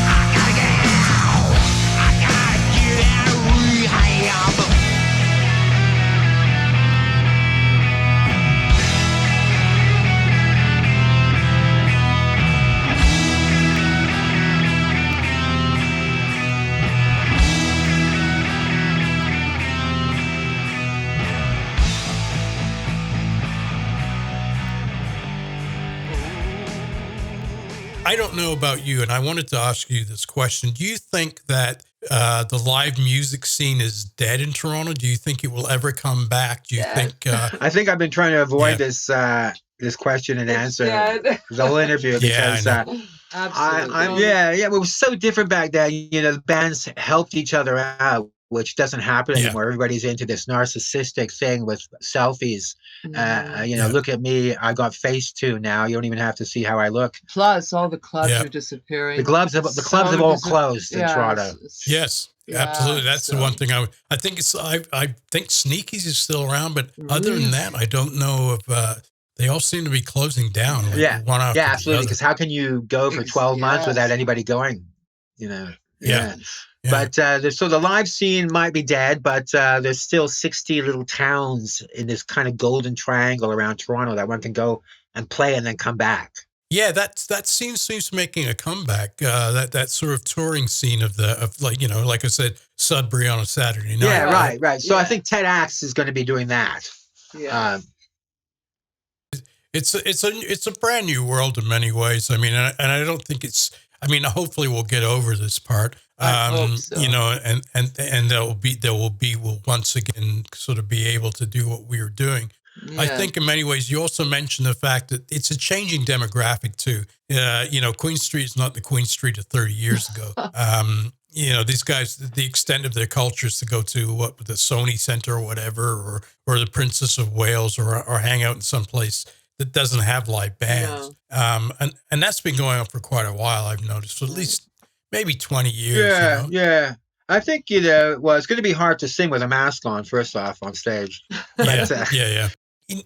B: I gotta get out. I gotta get out of rehab.
A: I don't know about you, and I wanted to ask you this question. Do you think that the live music scene is dead in Toronto? Do you think it will ever come back? Do you
D: Dead.
A: think...
C: I think I've been trying to avoid
A: Yeah.
C: this question and
D: It's
C: answer
D: dead.
C: the whole interview
A: Yeah, I
C: because
A: know.
D: Absolutely.
C: yeah, it was so different back then. The bands helped each other out, which doesn't happen
A: Yeah.
C: anymore. Everybody's into this narcissistic thing with selfies.
D: Mhm.
C: Look at me, I got Facetune now. You don't even have to see how I look.
D: Plus, all the clubs
A: Yeah.
D: are disappearing.
C: The clubs have all closed in Toronto.
A: Yes,
D: Yeah,
A: absolutely. That's the
D: so-
A: one thing I think it's. I think Sneakies is still around, but other than that, I don't know if they all seem to be closing down. Like
C: Yeah.
A: one after
C: Yeah,
A: the
C: absolutely.
A: other.
C: Because how can you go for 12 months without
D: Yes.
C: anybody going?
A: Yeah. Yeah.
C: But so the live scene might be dead, but there's still 60 little towns in this kind of golden triangle around Toronto that one can go and play and then come back.
A: Yeah, that seems making a comeback. That sort of touring scene of like I said, Sudbury on a Saturday night.
C: Yeah, right. So I
D: Yeah.
C: think TEDx is going to be doing that.
D: Yeah.
A: It's a brand new world in many ways. I mean, and I don't think it's. I mean, hopefully we'll get over this part.
D: I hope so.
A: You know, and we'll once again sort of be able to do what we were doing.
D: Yeah.
A: I think in many ways you also mentioned the fact that it's a changing demographic too. You know, Queen Street is not the Queen Street of 30 years ago. You know, these guys, the extent of their culture is to go to the Sony Center or whatever, or the Princess of Wales, or hang out in some place that doesn't have live bands.
D: No.
A: And that's been going on for quite a while, I've noticed, for at least maybe 20 years.
C: Yeah,
A: you know?
C: yeah. I think, you know, well, it's going to be hard to sing with a mask on, first off, on stage.
A: Yeah,
C: But,
A: yeah.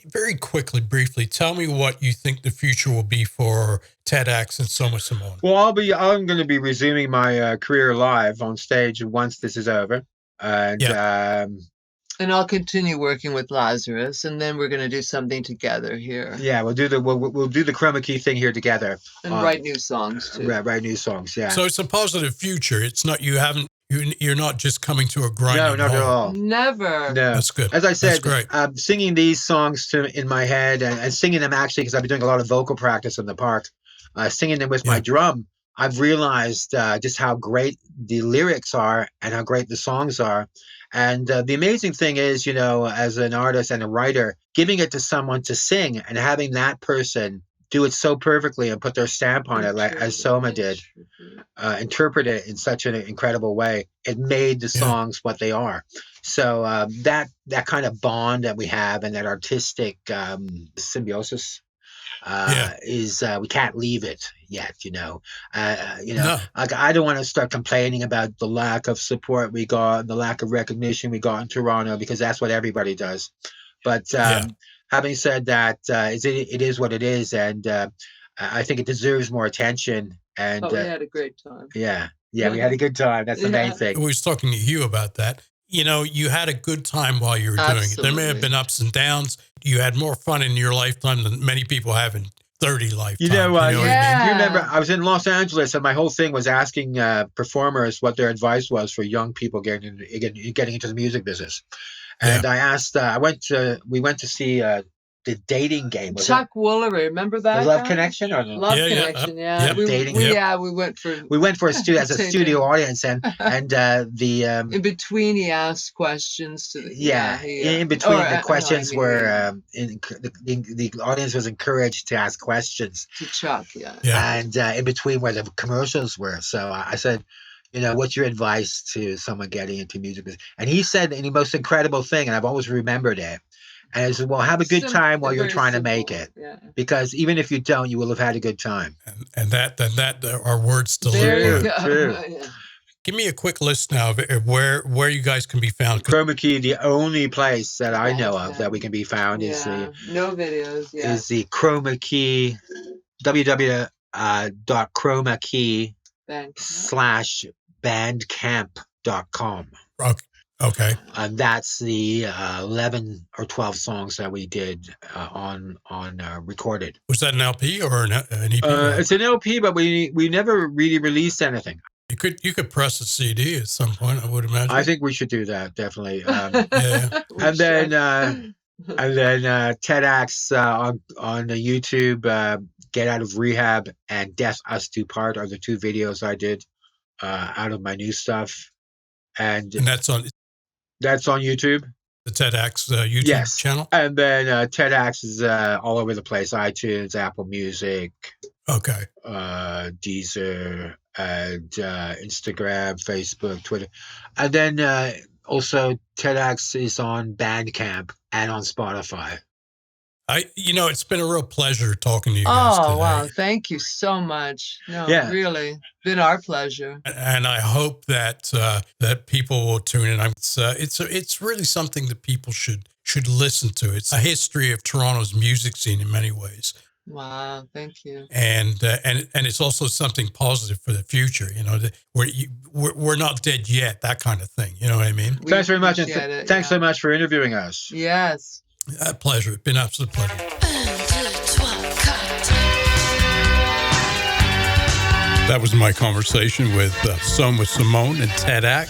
A: Very quickly, briefly, tell me what you think the future will be for TEDx and Soma Simone.
C: Well, I'm going to be resuming my career live on stage once this is over. And
D: And I'll continue working with Lazarus, and then we're going to do something together here.
C: yeah, we'll do the Chroma Key thing here together.
D: And write new songs too.
C: Write new songs, yeah.
A: So it's a positive future. It's not you're not just coming to a grinding
C: No, not at
A: halt.
C: all.
D: Never.
C: No.
A: That's good.
C: As I said,
A: That's great.
C: singing these songs in my head and singing them actually because I've been doing a lot of vocal practice in the park, singing them with my drum, I've realized just how great the lyrics are and how great the songs are. And the amazing thing is, you know, as an artist and a writer, giving it to someone to sing and having that person do it so perfectly and put their stamp on it, like as Soma did, interpret it in such an incredible way. It made the songs what they are. So that kind of bond that we have and that artistic symbiosis is we can't leave it yet. You know, like I don't want to start complaining about the lack of support we got and the lack of recognition we got in Toronto because that's what everybody does. But having said that, it is what it is, and I think it deserves more attention. And
D: we had a great time.
C: Yeah, we had a good time. That's the main thing.
A: I was talking to Hugh about that. You know, you had a good time while you were doing it. There may have been ups and downs. You had more fun in your lifetime than many people have in 30 lifetimes.
C: You know what I mean?
D: Yeah.
C: You remember, I was in Los Angeles, and my whole thing was asking performers what their advice was for young people getting into the music business. And I asked, we went to see the Dating Game.
D: Chuck Woolery, remember that?
C: The Love
D: guy?
C: Connection? Or the
D: Love Connection, yeah. We went for...
C: We went for as a studio audience, and the...
D: in between, he asked questions to the...
C: in between, the questions were... the audience was encouraged to ask questions.
D: To Chuck,
C: And in between where the commercials were. So I said... You know, what's your advice to someone getting into music? And he said the most incredible thing, and I've always remembered it. And I said, well, have a good time while you're trying to make it. Yeah. Because even if you don't, you will have had a good time.
A: And that are words to
D: live
A: by.
C: True.
A: Give me a quick list now of where you guys can be found.
C: KHROMA Key, the only place that I know of that we can be found is the...
D: No videos,
C: is the KHROMA Key, www.chroma/bandcamp.com.
A: Okay.
C: And that's the 11 or 12 songs that we did on recorded.
A: Was that an LP or an EP?
C: It's an LP, but we never really released anything.
A: You could press a CD at some point, I would imagine.
C: I think we should do that, definitely. And then TEDx on the YouTube, Get Out of Rehab and Death Us Do Part are the two videos I did out of my new stuff. And
A: that's on
C: YouTube.
A: The TEDx YouTube channel?
C: And then TEDx is all over the place. iTunes, Apple Music, Deezer, and Instagram, Facebook, Twitter. And then also TEDx is on Bandcamp and on Spotify.
A: It's been a real pleasure talking to you guys today.
D: Oh, wow. Thank you so much. No, really. Been our pleasure.
A: And I hope that that people will tune in. It's really something that people should listen to. It's a history of Toronto's music scene in many ways.
D: Wow, thank you.
A: And it's also something positive for the future. You know, we're not dead yet. That kind of thing. You know what I mean?
C: Thanks very much. Thanks so much for interviewing us.
D: Yes.
A: A pleasure. It's been an absolute pleasure. That was my conversation with Soma Simone and TEDx,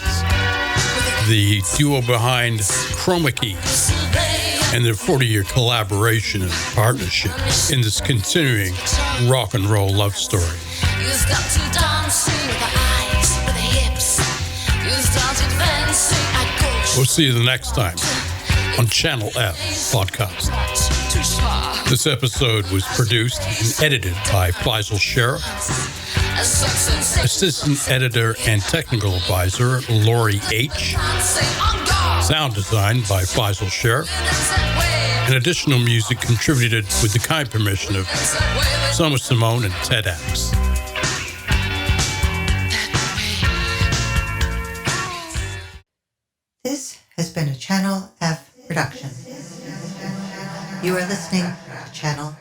A: the duo behind KHROMA Key. and their 40-year collaboration and partnership in this continuing rock and roll love story.
B: You started dancing with the eyes, with the hips. You started dancing at ghost.
A: We'll see you the next time on Channel F Podcast. This episode was produced and edited by Faisal Sheriff. Assistant editor and technical advisor Lori H. Sound design by Faisal Sheriff. And additional music contributed with the kind permission of Soma, Simone, and Ted Axe.
E: This has been a Channel F production. You are listening to Channel